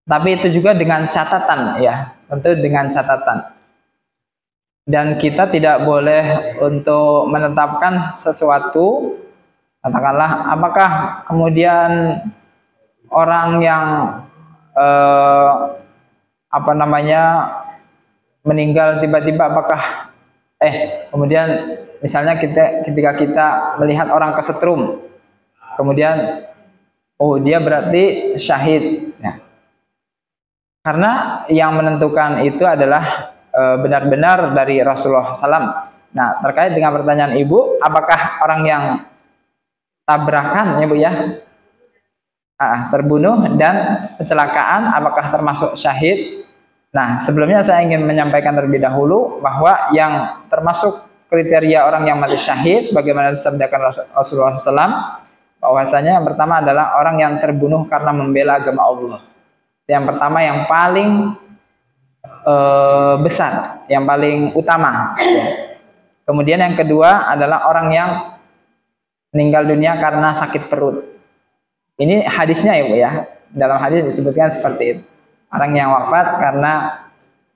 Tapi itu juga dengan catatan, ya, tentu dengan catatan. Dan kita tidak boleh untuk menetapkan sesuatu, katakanlah, apakah kemudian orang yang meninggal tiba-tiba, apakah kemudian misalnya ketika kita melihat orang kesetrum, kemudian dia berarti syahid, ya. Karena yang menentukan itu adalah benar-benar dari Rasulullah SAW. Nah, terkait dengan pertanyaan Ibu, apakah orang yang tabrakan, ya Bu ya, terbunuh dan kecelakaan, apakah termasuk syahid? Nah, sebelumnya saya ingin menyampaikan terlebih dahulu bahwa yang termasuk kriteria orang yang mati syahid, sebagaimana disabdakan Rasulullah SAW, bahwasanya yang pertama adalah orang yang terbunuh karena membela agama Allah. Yang pertama, yang paling besar, yang paling utama. Kemudian yang kedua adalah orang yang meninggal dunia karena sakit perut. Ini hadisnya, ya Bu ya. Dalam hadis disebutkan seperti itu. Orang yang wafat karena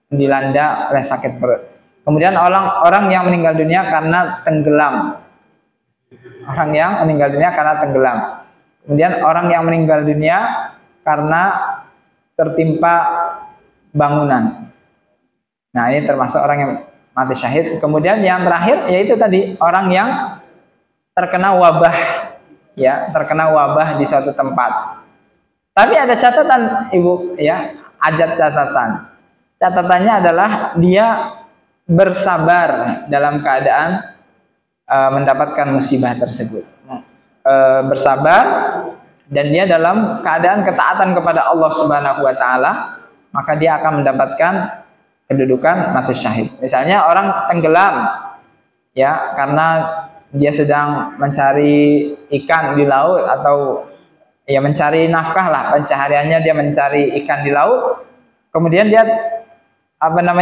dilanda oleh sakit perut. Kemudian orang yang meninggal dunia karena tenggelam. Orang yang meninggal dunia karena tenggelam. Kemudian orang yang meninggal dunia karena tertimpa bangunan. Nah, ini termasuk orang yang mati syahid. Kemudian yang terakhir yaitu tadi orang yang terkena wabah, ya, terkena wabah di suatu tempat. Tapi ada catatan, Ibu, ya, ada catatan. Catatannya adalah dia bersabar dalam keadaan mendapatkan musibah tersebut. Bersabar dan dia dalam keadaan ketaatan kepada Allah Subhanahu wa taala, maka dia akan mendapatkan kedudukan mati syahid. Misalnya orang tenggelam, ya, karena dia sedang mencari ikan di laut, atau ya mencari nafkah lah, pencahariannya dia mencari ikan di laut, kemudian dia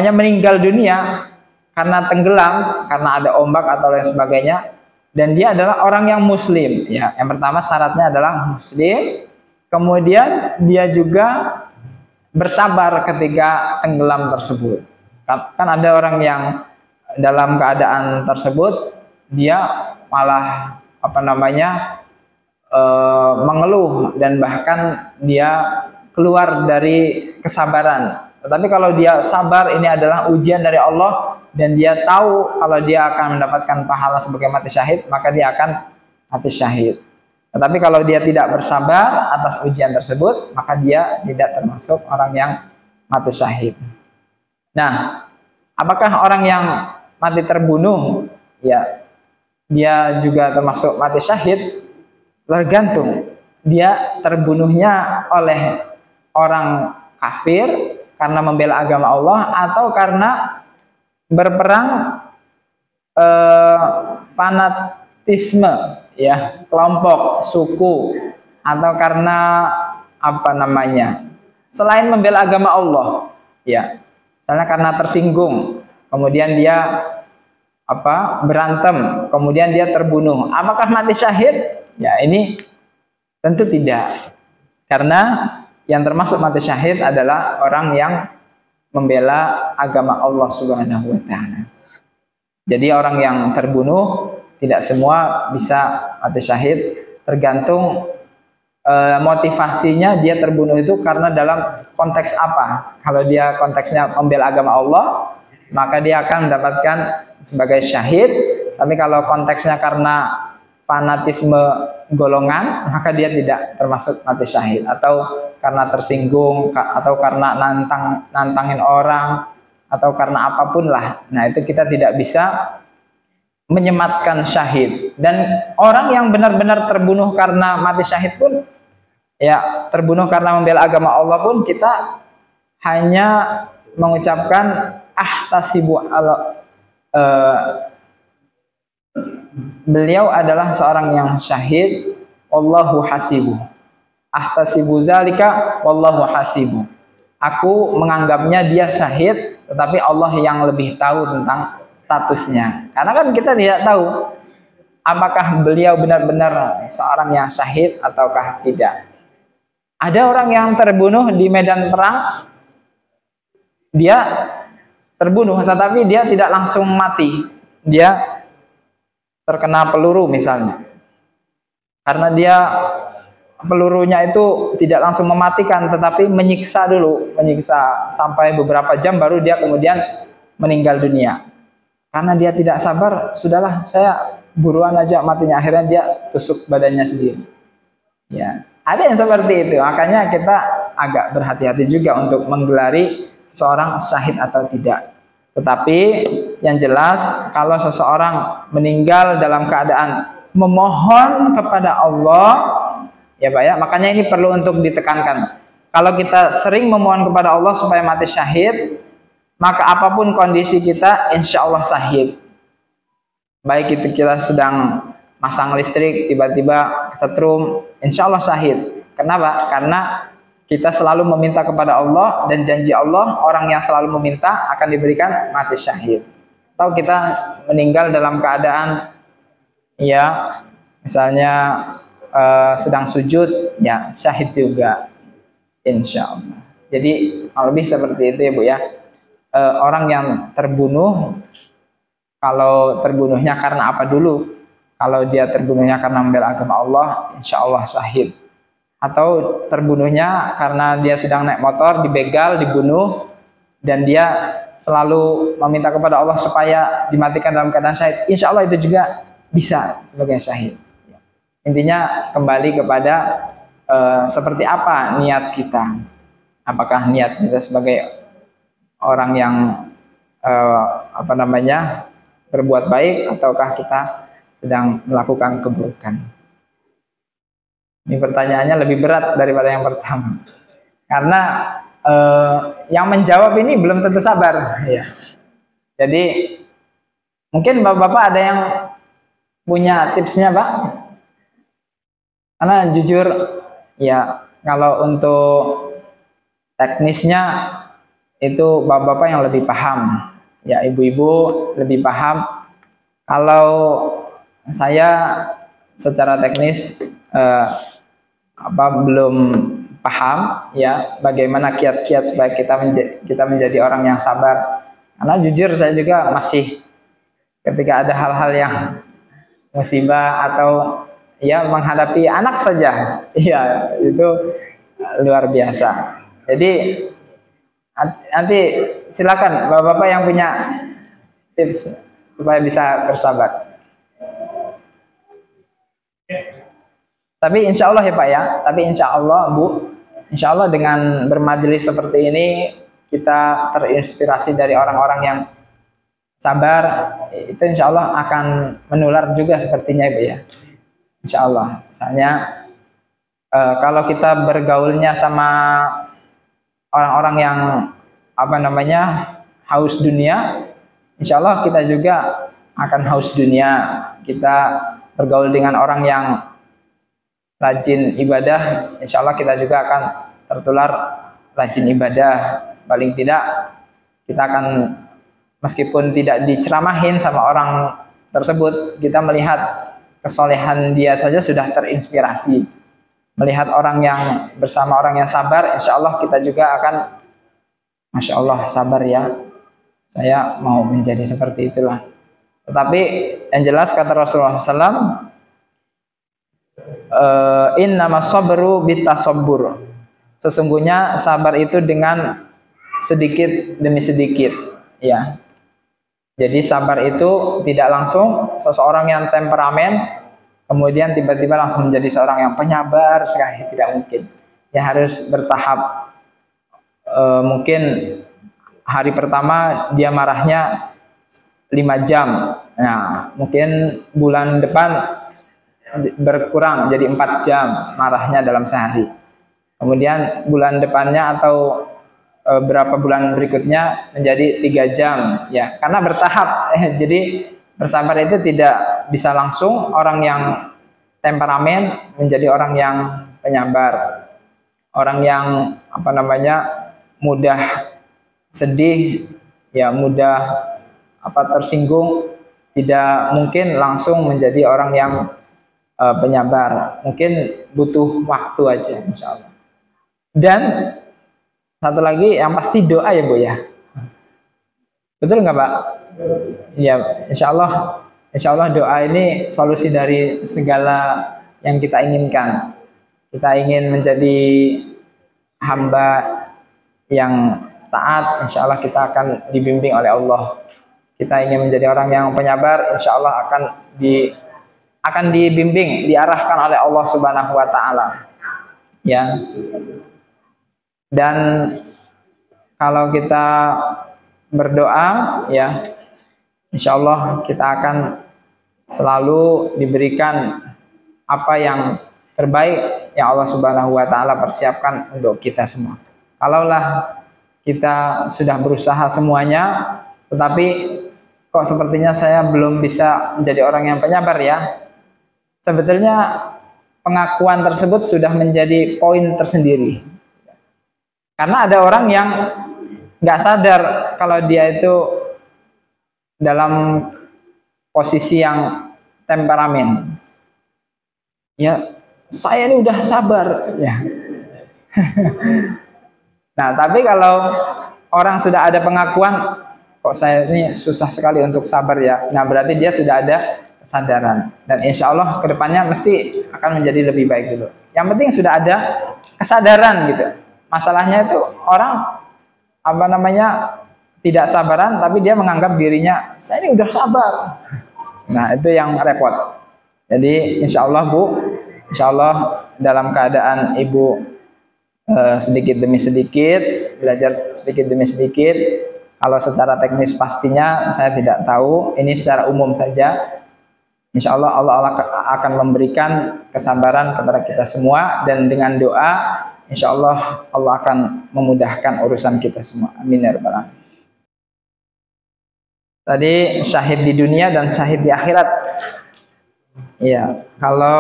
meninggal dunia karena tenggelam, karena ada ombak atau lain sebagainya, dan dia adalah orang yang muslim, ya. Yang pertama syaratnya adalah muslim, kemudian dia juga bersabar ketika tenggelam tersebut. Kan ada orang yang dalam keadaan tersebut dia malah mengeluh dan bahkan dia keluar dari kesabaran. Tetapi kalau dia sabar, ini adalah ujian dari Allah dan dia tahu kalau dia akan mendapatkan pahala sebagai mati syahid, maka dia akan mati syahid. Tetapi kalau dia tidak bersabar atas ujian tersebut, maka dia tidak termasuk orang yang mati syahid. Nah, apakah orang yang mati terbunuh, ya, dia juga termasuk mati syahid? Tergantung. Dia terbunuhnya oleh orang kafir karena membela agama Allah, atau karena berperang fanatisme, ya, kelompok, suku, atau karena selain membela agama Allah, ya, misalnya karena tersinggung, kemudian dia berantem, kemudian dia terbunuh. Apakah mati syahid? Ya, ini tentu tidak, karena yang termasuk mati syahid adalah orang yang membela agama Allah Subhanahu wa taala. Jadi orang yang terbunuh tidak semua bisa mati syahid, tergantung motivasinya dia terbunuh itu karena dalam konteks apa. Kalau dia konteksnya membela agama Allah, maka dia akan mendapatkan sebagai syahid. Tapi kalau konteksnya karena fanatisme golongan, maka dia tidak termasuk mati syahid. Atau karena tersinggung, atau karena nantangin orang, atau karena apapun lah. Nah, itu kita tidak bisa menyematkan syahid. Dan orang yang benar-benar terbunuh karena mati syahid pun, ya, terbunuh karena membela agama Allah pun, kita hanya mengucapkan ahtasibu beliau adalah seorang yang syahid, wallahu hasibu. Ahtasibu zalika wallahu hasibu. Aku menganggapnya dia syahid, tetapi Allah yang lebih tahu tentang statusnya. Karena kan kita tidak tahu apakah beliau benar-benar seorang yang syahid ataukah tidak. Ada orang yang terbunuh di medan perang, dia terbunuh tetapi dia tidak langsung mati. Dia terkena peluru misalnya. Karena dia pelurunya itu tidak langsung mematikan, tetapi menyiksa dulu, menyiksa sampai beberapa jam baru dia kemudian meninggal dunia. Karena dia tidak sabar, sudahlah saya buruan aja matinya, akhirnya dia tusuk badannya sendiri. Ya, ada yang seperti itu. Makanya kita agak berhati-hati juga untuk menggelari seorang syahid atau tidak. Tetapi yang jelas kalau seseorang meninggal dalam keadaan memohon kepada Allah, ya Pak ya, makanya ini perlu untuk ditekankan. Kalau kita sering memohon kepada Allah supaya mati syahid, maka apapun kondisi kita, insya Allah syahid. Baik itu kita sedang masang listrik, tiba-tiba kesetrum, insya Allah syahid. Kenapa? Karena kita selalu meminta kepada Allah, dan janji Allah, orang yang selalu meminta akan diberikan mati syahid. Atau kita meninggal dalam keadaan, ya misalnya sedang sujud, ya syahid juga, insya Allah. Jadi lebih seperti itu ya Bu ya. Orang yang terbunuh, kalau terbunuhnya karena apa dulu? Kalau dia terbunuhnya karena membela agama Allah, insya Allah syahid. Atau terbunuhnya karena dia sedang naik motor, dibegal, dibunuh, dan dia selalu meminta kepada Allah supaya dimatikan dalam keadaan syahid, insya Allah itu juga bisa sebagai syahid. Intinya kembali kepada seperti apa niat kita. Apakah niat kita sebagai orang yang berbuat baik, ataukah kita sedang melakukan keburukan? Ini pertanyaannya lebih berat daripada yang pertama, karena yang menjawab ini belum tentu sabar ya. Jadi mungkin bapak-bapak ada yang punya tipsnya Pak? Karena jujur ya, kalau untuk teknisnya itu bapak-bapak yang lebih paham, ya ibu-ibu lebih paham. Kalau saya secara teknis belum paham ya, bagaimana kiat-kiat supaya kita menjadi orang yang sabar. Karena jujur saya juga masih, ketika ada hal-hal yang musibah atau ya menghadapi anak saja, ya itu luar biasa. Jadi nanti silakan bapak-bapak yang punya tips supaya bisa bersabar. Tapi insya Allah ya Pak ya, tapi insya Allah Bu, insya Allah dengan bermajelis seperti ini kita terinspirasi dari orang-orang yang sabar, itu insya Allah akan menular juga sepertinya Ibu ya. Insya Allah. Misalnya kalau kita bergaulnya sama orang-orang yang haus dunia, insya Allah kita juga akan haus dunia. Kita bergaul dengan orang yang rajin ibadah, insya Allah kita juga akan tertular rajin ibadah. Paling tidak kita akan, meskipun tidak diceramahin sama orang tersebut, kita melihat kesolehan dia saja sudah terinspirasi. Melihat orang yang bersama orang yang sabar, insya Allah kita juga akan, Masya Allah sabar ya, saya mau menjadi seperti itulah. Tetapi yang jelas kata Rasulullah SAW, innama sabru bitasabbur, sesungguhnya sabar itu dengan sedikit demi sedikit ya. Jadi sabar itu tidak langsung seseorang yang temperamen kemudian tiba-tiba langsung menjadi seorang yang penyabar sekali, tidak mungkin ya, harus bertahap. Mungkin hari pertama dia marahnya 5 jam, nah mungkin bulan depan berkurang jadi 4 jam marahnya dalam sehari, kemudian bulan depannya atau berapa bulan berikutnya menjadi 3 jam ya, karena bertahap. Jadi bersabar itu tidak bisa langsung. Orang yang temperamen menjadi orang yang penyabar, orang yang mudah sedih, ya mudah tersinggung, tidak mungkin langsung menjadi orang yang penyabar. Mungkin butuh waktu aja, insya Allah. Dan satu lagi yang pasti doa ya Bu ya. Betul nggak Pak? Ya, insya Allah doa ini solusi dari segala yang kita inginkan. Kita ingin menjadi hamba yang taat, insya Allah kita akan dibimbing oleh Allah. Kita ingin menjadi orang yang penyabar, insya Allah akan dibimbing, diarahkan oleh Allah Subhanahu wa Ta'ala. Ya. Dan kalau kita berdoa, ya, insya Allah kita akan selalu diberikan apa yang terbaik yang Allah Subhanahu wa Ta'ala persiapkan untuk kita semua. Kalaulah kita sudah berusaha semuanya, tetapi kok sepertinya saya belum bisa menjadi orang yang penyabar ya, sebetulnya pengakuan tersebut sudah menjadi poin tersendiri. Karena ada orang yang nggak sadar kalau dia itu dalam posisi yang temperamen. Ya, saya ini udah sabar ya. Nah, tapi kalau orang sudah ada pengakuan, kok saya ini susah sekali untuk sabar ya. Nah, berarti dia sudah ada kesadaran. Dan insya Allah kedepannya mesti akan menjadi lebih baik dulu. Yang penting sudah ada kesadaran gitu. Masalahnya itu orang tidak sabaran, tapi dia menganggap dirinya saya ini udah sabar. Nah, itu yang repot. Jadi insya Allah Bu, insya Allah dalam keadaan Ibu sedikit demi sedikit, belajar sedikit demi sedikit. Kalau secara teknis pastinya saya tidak tahu, ini secara umum saja. Insya Allah Allah akan memberikan kesabaran kepada kita semua, dan dengan doa insya Allah Allah akan memudahkan urusan kita semua. Amin ya rabbal alamin. Tadi syahid di dunia dan syahid di akhirat. Iya, kalau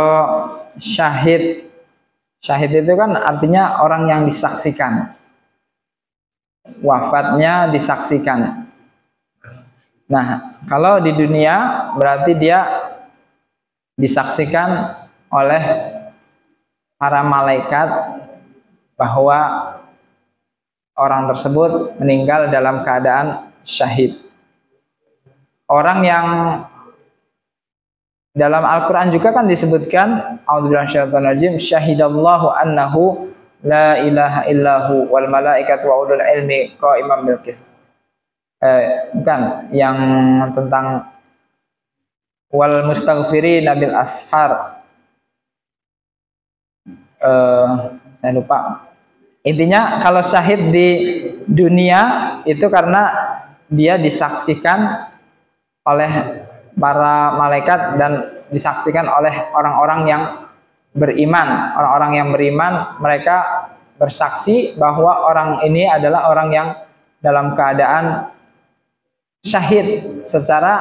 syahid itu kan artinya orang yang disaksikan, wafatnya disaksikan. Nah, kalau di dunia berarti dia disaksikan oleh para malaikat bahwa orang tersebut meninggal dalam keadaan syahid. Orang yang dalam Al-Quran juga kan disebutkan, a'udzubillahi minasyaitonir rajim, syahidallahu annahu la ilaha illahu wal malaikatu wa ulul ilmi qa'iman bil qist. Bukan, yang tentang wal mustaghfirina bil ashar. Saya lupa. Intinya kalau syahid di dunia itu karena dia disaksikan oleh para malaikat dan disaksikan oleh orang-orang yang beriman. Orang-orang yang beriman, mereka bersaksi bahwa orang ini adalah orang yang dalam keadaan syahid secara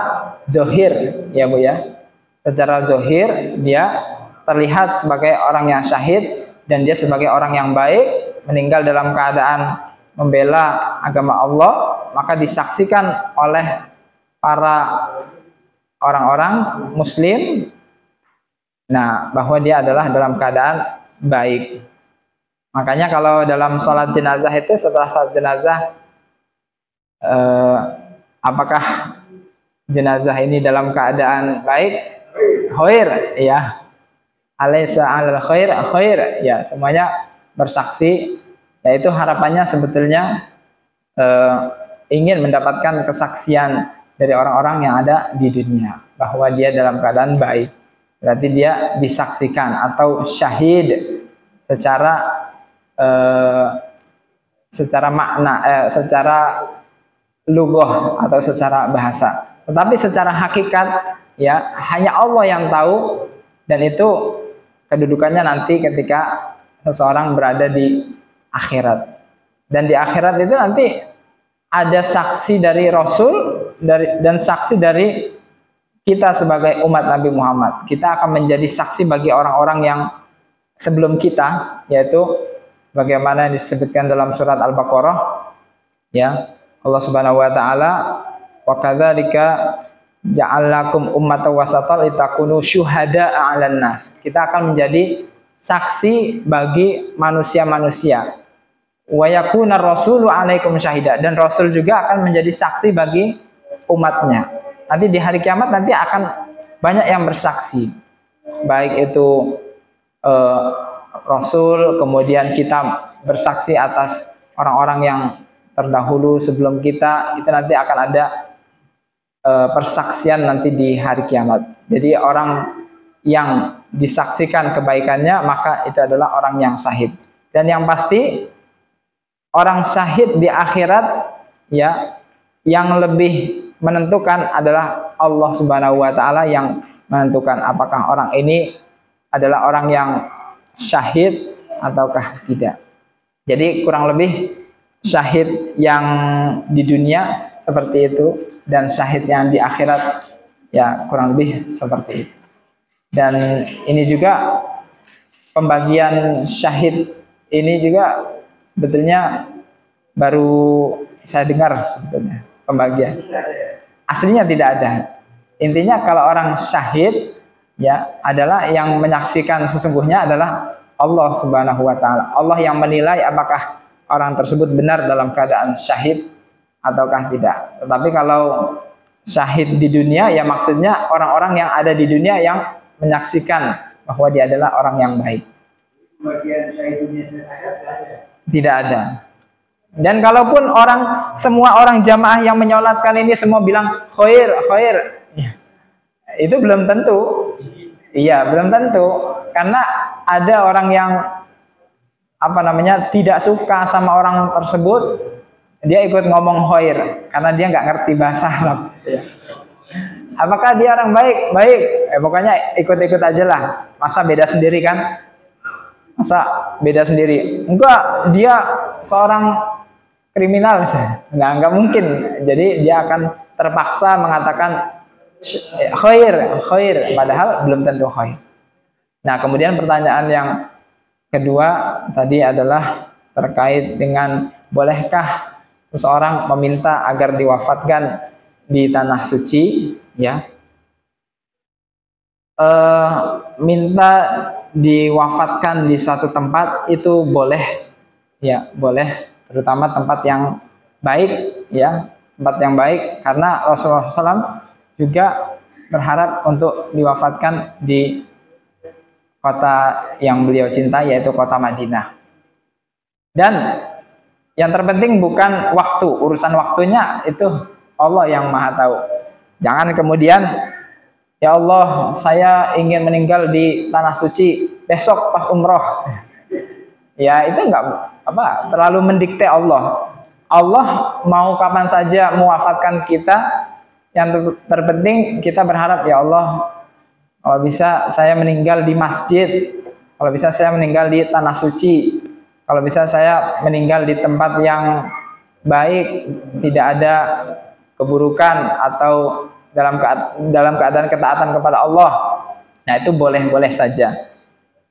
zohir, ya Bu ya. Secara zohir dia terlihat sebagai orang yang syahid dan dia sebagai orang yang baik, meninggal dalam keadaan membela agama Allah, maka disaksikan oleh para orang-orang muslim, nah, bahwa dia adalah dalam keadaan baik. Makanya kalau dalam sholat jenazah itu, setelah sholat jenazah, apakah jenazah ini dalam keadaan baik? Khair, ya. Alaysa alal khair, ya, semuanya bersaksi. Yaitu harapannya sebetulnya ingin mendapatkan kesaksian dari orang-orang yang ada di dunia bahwa dia dalam keadaan baik. Berarti dia disaksikan atau syahid secara makna, secara lughah atau secara bahasa. Tetapi secara hakikat ya hanya Allah yang tahu, dan itu kedudukannya nanti ketika seseorang berada di akhirat. Dan di akhirat itu nanti ada saksi dari Rasul dan saksi dari kita sebagai umat Nabi Muhammad, kita akan menjadi saksi bagi orang-orang yang sebelum kita, yaitu bagaimana disebutkan dalam surat Al-Baqarah, ya, Allah Subhanahu wa taala, wa kadzalika ja'alnakum ummatan wasatan litakunu syuhada'a 'alan nas. Kita akan menjadi saksi bagi manusia-manusia. Wa yakuna rasulu 'alaikum syahida, dan rasul juga akan menjadi saksi bagi umatnya. Nanti di hari kiamat nanti akan banyak yang bersaksi, baik itu rasul, kemudian kita bersaksi atas orang-orang yang terdahulu sebelum kita. Itu nanti akan ada persaksian nanti di hari kiamat. Jadi orang yang disaksikan kebaikannya, maka itu adalah orang yang syahid. Dan yang pasti orang syahid di akhirat, ya, yang lebih menentukan adalah Allah Subhanahu wa taala yang menentukan apakah orang ini adalah orang yang syahid ataukah tidak. Jadi kurang lebih syahid yang di dunia seperti itu, dan syahid yang di akhirat ya kurang lebih seperti itu. Dan ini juga pembagian syahid ini juga sebetulnya baru saya dengar sebetulnya pembagian. Aslinya tidak ada. Intinya kalau orang syahid ya adalah yang menyaksikan sesungguhnya adalah Allah Subhanahu wa taala. Allah yang menilai apakah orang tersebut benar dalam keadaan syahid ataukah tidak. Tetapi kalau syahid di dunia ya maksudnya orang-orang yang ada di dunia yang menyaksikan bahwa dia adalah orang yang baik. Tidak ada. Dan kalaupun semua orang jamaah yang menyolatkan ini semua bilang khair, khair, ya, itu belum tentu. Iya, belum tentu. Karena ada orang yang tidak suka sama orang tersebut, dia ikut ngomong khair karena dia nggak ngerti bahasa Arab. Apakah dia orang baik? Baik. Pokoknya ikut-ikut aja lah. Masa beda sendiri kan? Masa beda sendiri? Enggak, dia seorang kriminal misalnya. Enggak mungkin. Jadi dia akan terpaksa mengatakan khair, khair, padahal belum tentu khair. Nah, kemudian pertanyaan yang kedua tadi adalah terkait dengan bolehkah seseorang meminta agar diwafatkan di tanah suci, ya. Minta diwafatkan di suatu tempat itu boleh, ya, boleh, terutama tempat yang baik, ya, tempat yang baik, karena Rasulullah SAW juga berharap untuk diwafatkan di kota yang beliau cintai, yaitu kota Madinah. Dan yang terpenting bukan waktu, urusan waktunya itu Allah yang maha tahu. Jangan kemudian, ya Allah, saya ingin meninggal di tanah suci besok pas umroh. Ya, itu enggak terlalu mendikte Allah. Allah mau kapan saja mewafatkan kita. Yang terpenting kita berharap, ya Allah, kalau bisa saya meninggal di masjid, kalau bisa saya meninggal di tanah suci, kalau bisa saya meninggal di tempat yang baik, tidak ada keburukan atau dalam keadaan ketaatan kepada Allah. Nah, itu boleh-boleh saja.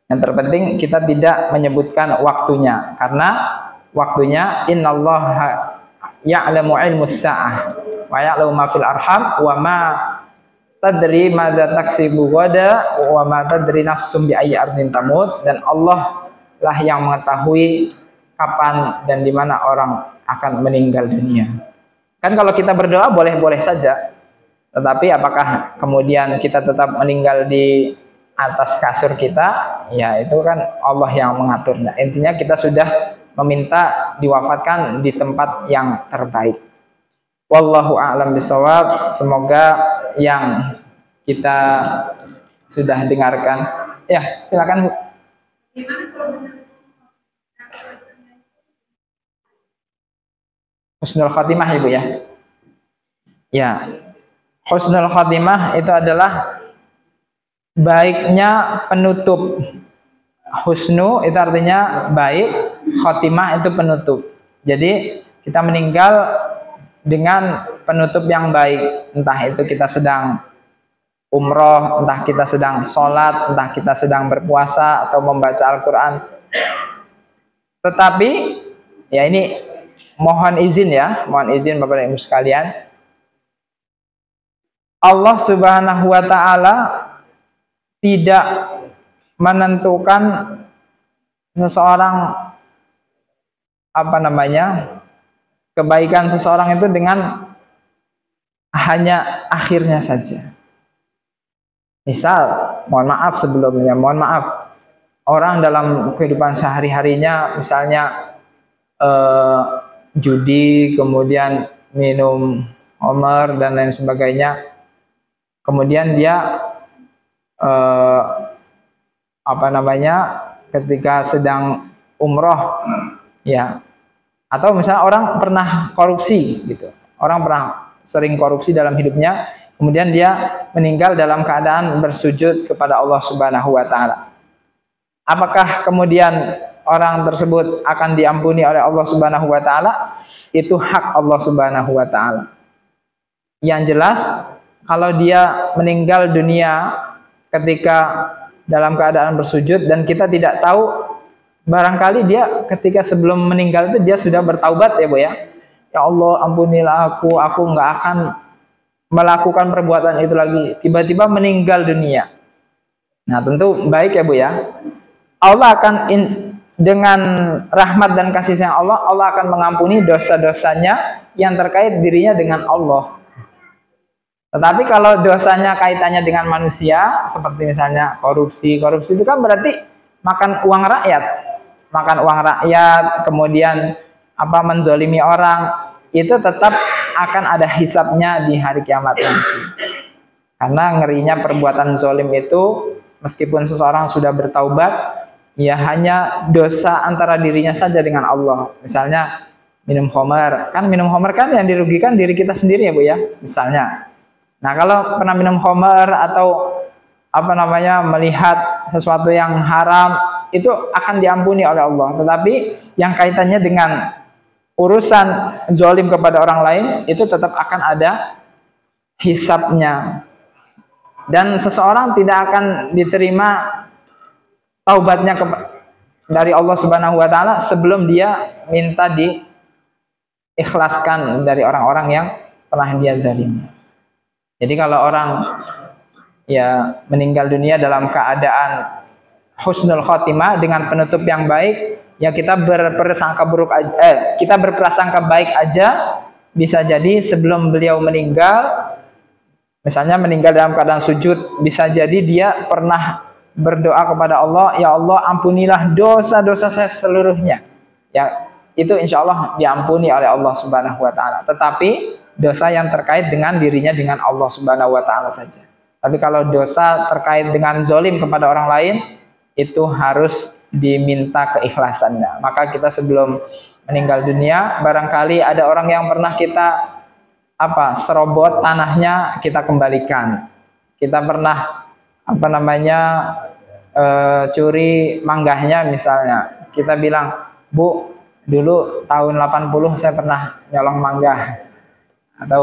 Yang terpenting kita tidak menyebutkan waktunya, karena waktunya innallaha ya'lamu ilmus sa'ah wa ya'lamu ma fil arham wa ma tadri madza taksibu ghada wa ma tadri nafsum bi ayyi ardin tamut. Dan Allah lah yang mengetahui kapan dan di mana orang akan meninggal dunia. Kan kalau kita berdoa boleh-boleh saja. Tetapi apakah kemudian kita tetap meninggal di atas kasur kita? Ya, itu kan Allah yang mengatur. Nah, intinya kita sudah meminta diwafatkan di tempat yang terbaik. Wallahu a'lam bishawab. Semoga yang kita sudah dengarkan. Ya, silakan Bu. Husnul Khatimah Ibu ya. Ya. Husnul Khatimah itu adalah baiknya penutup. Husnu itu artinya baik, khotimah itu penutup. Jadi kita meninggal dengan penutup yang baik. Entah itu kita sedang umroh, entah kita sedang sholat, entah kita sedang berpuasa atau membaca Al-Quran. Tetapi ya ini mohon izin Bapak dan Ibu sekalian, Allah Subhanahu wa Ta'ala tidak menentukan seseorang kebaikan seseorang itu dengan hanya akhirnya saja. Misal, mohon maaf, orang dalam kehidupan sehari-harinya misalnya judi, kemudian minum homer dan lain sebagainya, kemudian dia ketika sedang umroh ya, atau misalnya orang pernah korupsi gitu, orang pernah sering korupsi dalam hidupnya, kemudian dia meninggal dalam keadaan bersujud kepada Allah Subhanahu wa Ta'ala. Apakah kemudian orang tersebut akan diampuni oleh Allah Subhanahu wa Ta'ala? Itu hak Allah Subhanahu wa Ta'ala. Yang jelas, kalau dia meninggal dunia ketika dalam keadaan bersujud dan kita tidak tahu, barangkali dia ketika sebelum meninggal itu dia sudah bertaubat ya Bu ya. Ya Allah, ampunilah aku nggak akan melakukan perbuatan itu lagi. Tiba-tiba meninggal dunia. Nah, tentu baik ya Bu ya. Allah akan dengan rahmat dan kasih sayang Allah akan mengampuni dosa-dosanya yang terkait dirinya dengan Allah. Tetapi kalau dosanya kaitannya dengan manusia, seperti misalnya korupsi itu kan berarti makan uang rakyat, kemudian menzolimi orang, itu tetap akan ada hisabnya di hari kiamat nanti. Karena ngerinya perbuatan zolim itu, meskipun seseorang sudah bertaubat, ya hanya dosa antara dirinya saja dengan Allah. Misalnya minum khamar kan yang dirugikan diri kita sendiri ya Bu ya, misalnya. Nah, kalau pernah minum khamar atau melihat sesuatu yang haram, itu akan diampuni oleh Allah. Tetapi yang kaitannya dengan urusan zolim kepada orang lain, itu tetap akan ada hisabnya. Dan seseorang tidak akan diterima taubatnya dari Allah Subhanahu wa Ta'ala sebelum dia minta diikhlaskan dari orang-orang yang pernah dia zalimi. Jadi kalau orang ya meninggal dunia dalam keadaan husnul khotimah dengan penutup yang baik, ya kita berprasangka baik aja. Bisa jadi sebelum beliau meninggal, misalnya meninggal dalam keadaan sujud, bisa jadi dia pernah berdoa kepada Allah, ya Allah ampunilah dosa-dosa saya seluruhnya. Ya, itu insya Allah diampuni oleh Allah Subhanahu wa Ta'ala. Tetapi dosa yang terkait dengan dirinya dengan Allah Subhanahu wa Ta'ala saja. Tapi kalau dosa terkait dengan zolim kepada orang lain, itu harus diminta keikhlasannya. Maka kita sebelum meninggal dunia, barangkali ada orang yang pernah kita serobot tanahnya, kita kembalikan. Kita pernah curi manggahnya misalnya. Kita bilang, Bu, dulu tahun 80 saya pernah nyolong manggah. Atau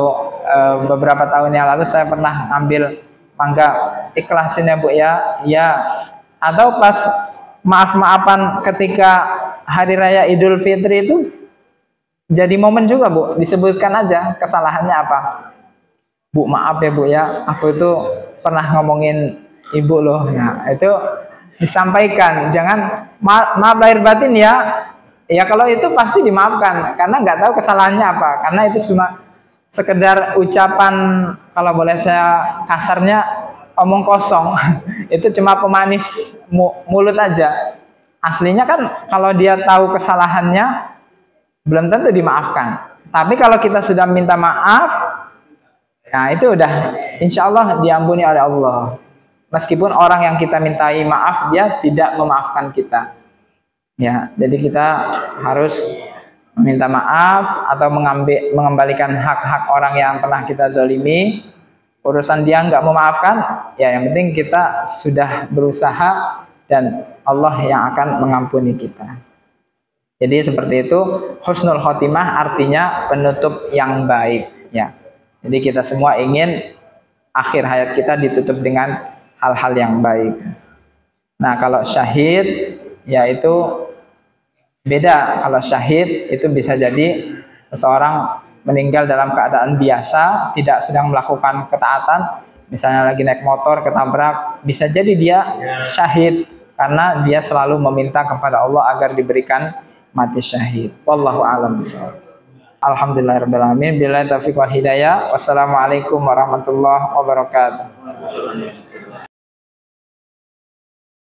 beberapa tahun yang lalu saya pernah ambil mangga, ikhlasin ya Bu ya. Ya. Atau pas maaf-maafan ketika hari raya Idul Fitri itu jadi momen juga Bu, disebutkan aja kesalahannya apa. Bu, maaf ya Bu ya, aku itu pernah ngomongin ibu loh. Nah, itu disampaikan, jangan maaf lahir batin ya. Ya kalau itu pasti dimaafkan, karena nggak tahu kesalahannya apa, karena itu cuma sekedar ucapan, kalau boleh saya kasarnya, omong kosong. Itu cuma pemanis mulut aja. Aslinya kan kalau dia tahu kesalahannya, belum tentu dimaafkan. Tapi kalau kita sudah minta maaf, nah itu udah insya Allah diampuni oleh Allah. Meskipun orang yang kita mintai maaf, dia tidak memaafkan kita. Ya, jadi kita harus meminta maaf atau mengembalikan hak-hak orang yang pernah kita zalimi. Urusan dia nggak memaafkan, ya yang penting kita sudah berusaha dan Allah yang akan mengampuni kita. Jadi seperti itu, husnul khotimah artinya penutup yang baik. Ya, jadi kita semua ingin akhir hayat kita ditutup dengan hal-hal yang baik. Nah, kalau syahid yaitu beda. Kalau syahid itu bisa jadi seseorang meninggal dalam keadaan biasa, tidak sedang melakukan ketaatan, misalnya lagi naik motor ketabrak, bisa jadi dia syahid karena dia selalu meminta kepada Allah agar diberikan mati syahid. Wallahu a'lam bishawab. Alhamdulillahirabbil alamin. Billahi taufiq wal hidayah. Wassalamualaikum warahmatullahi wabarakatuh.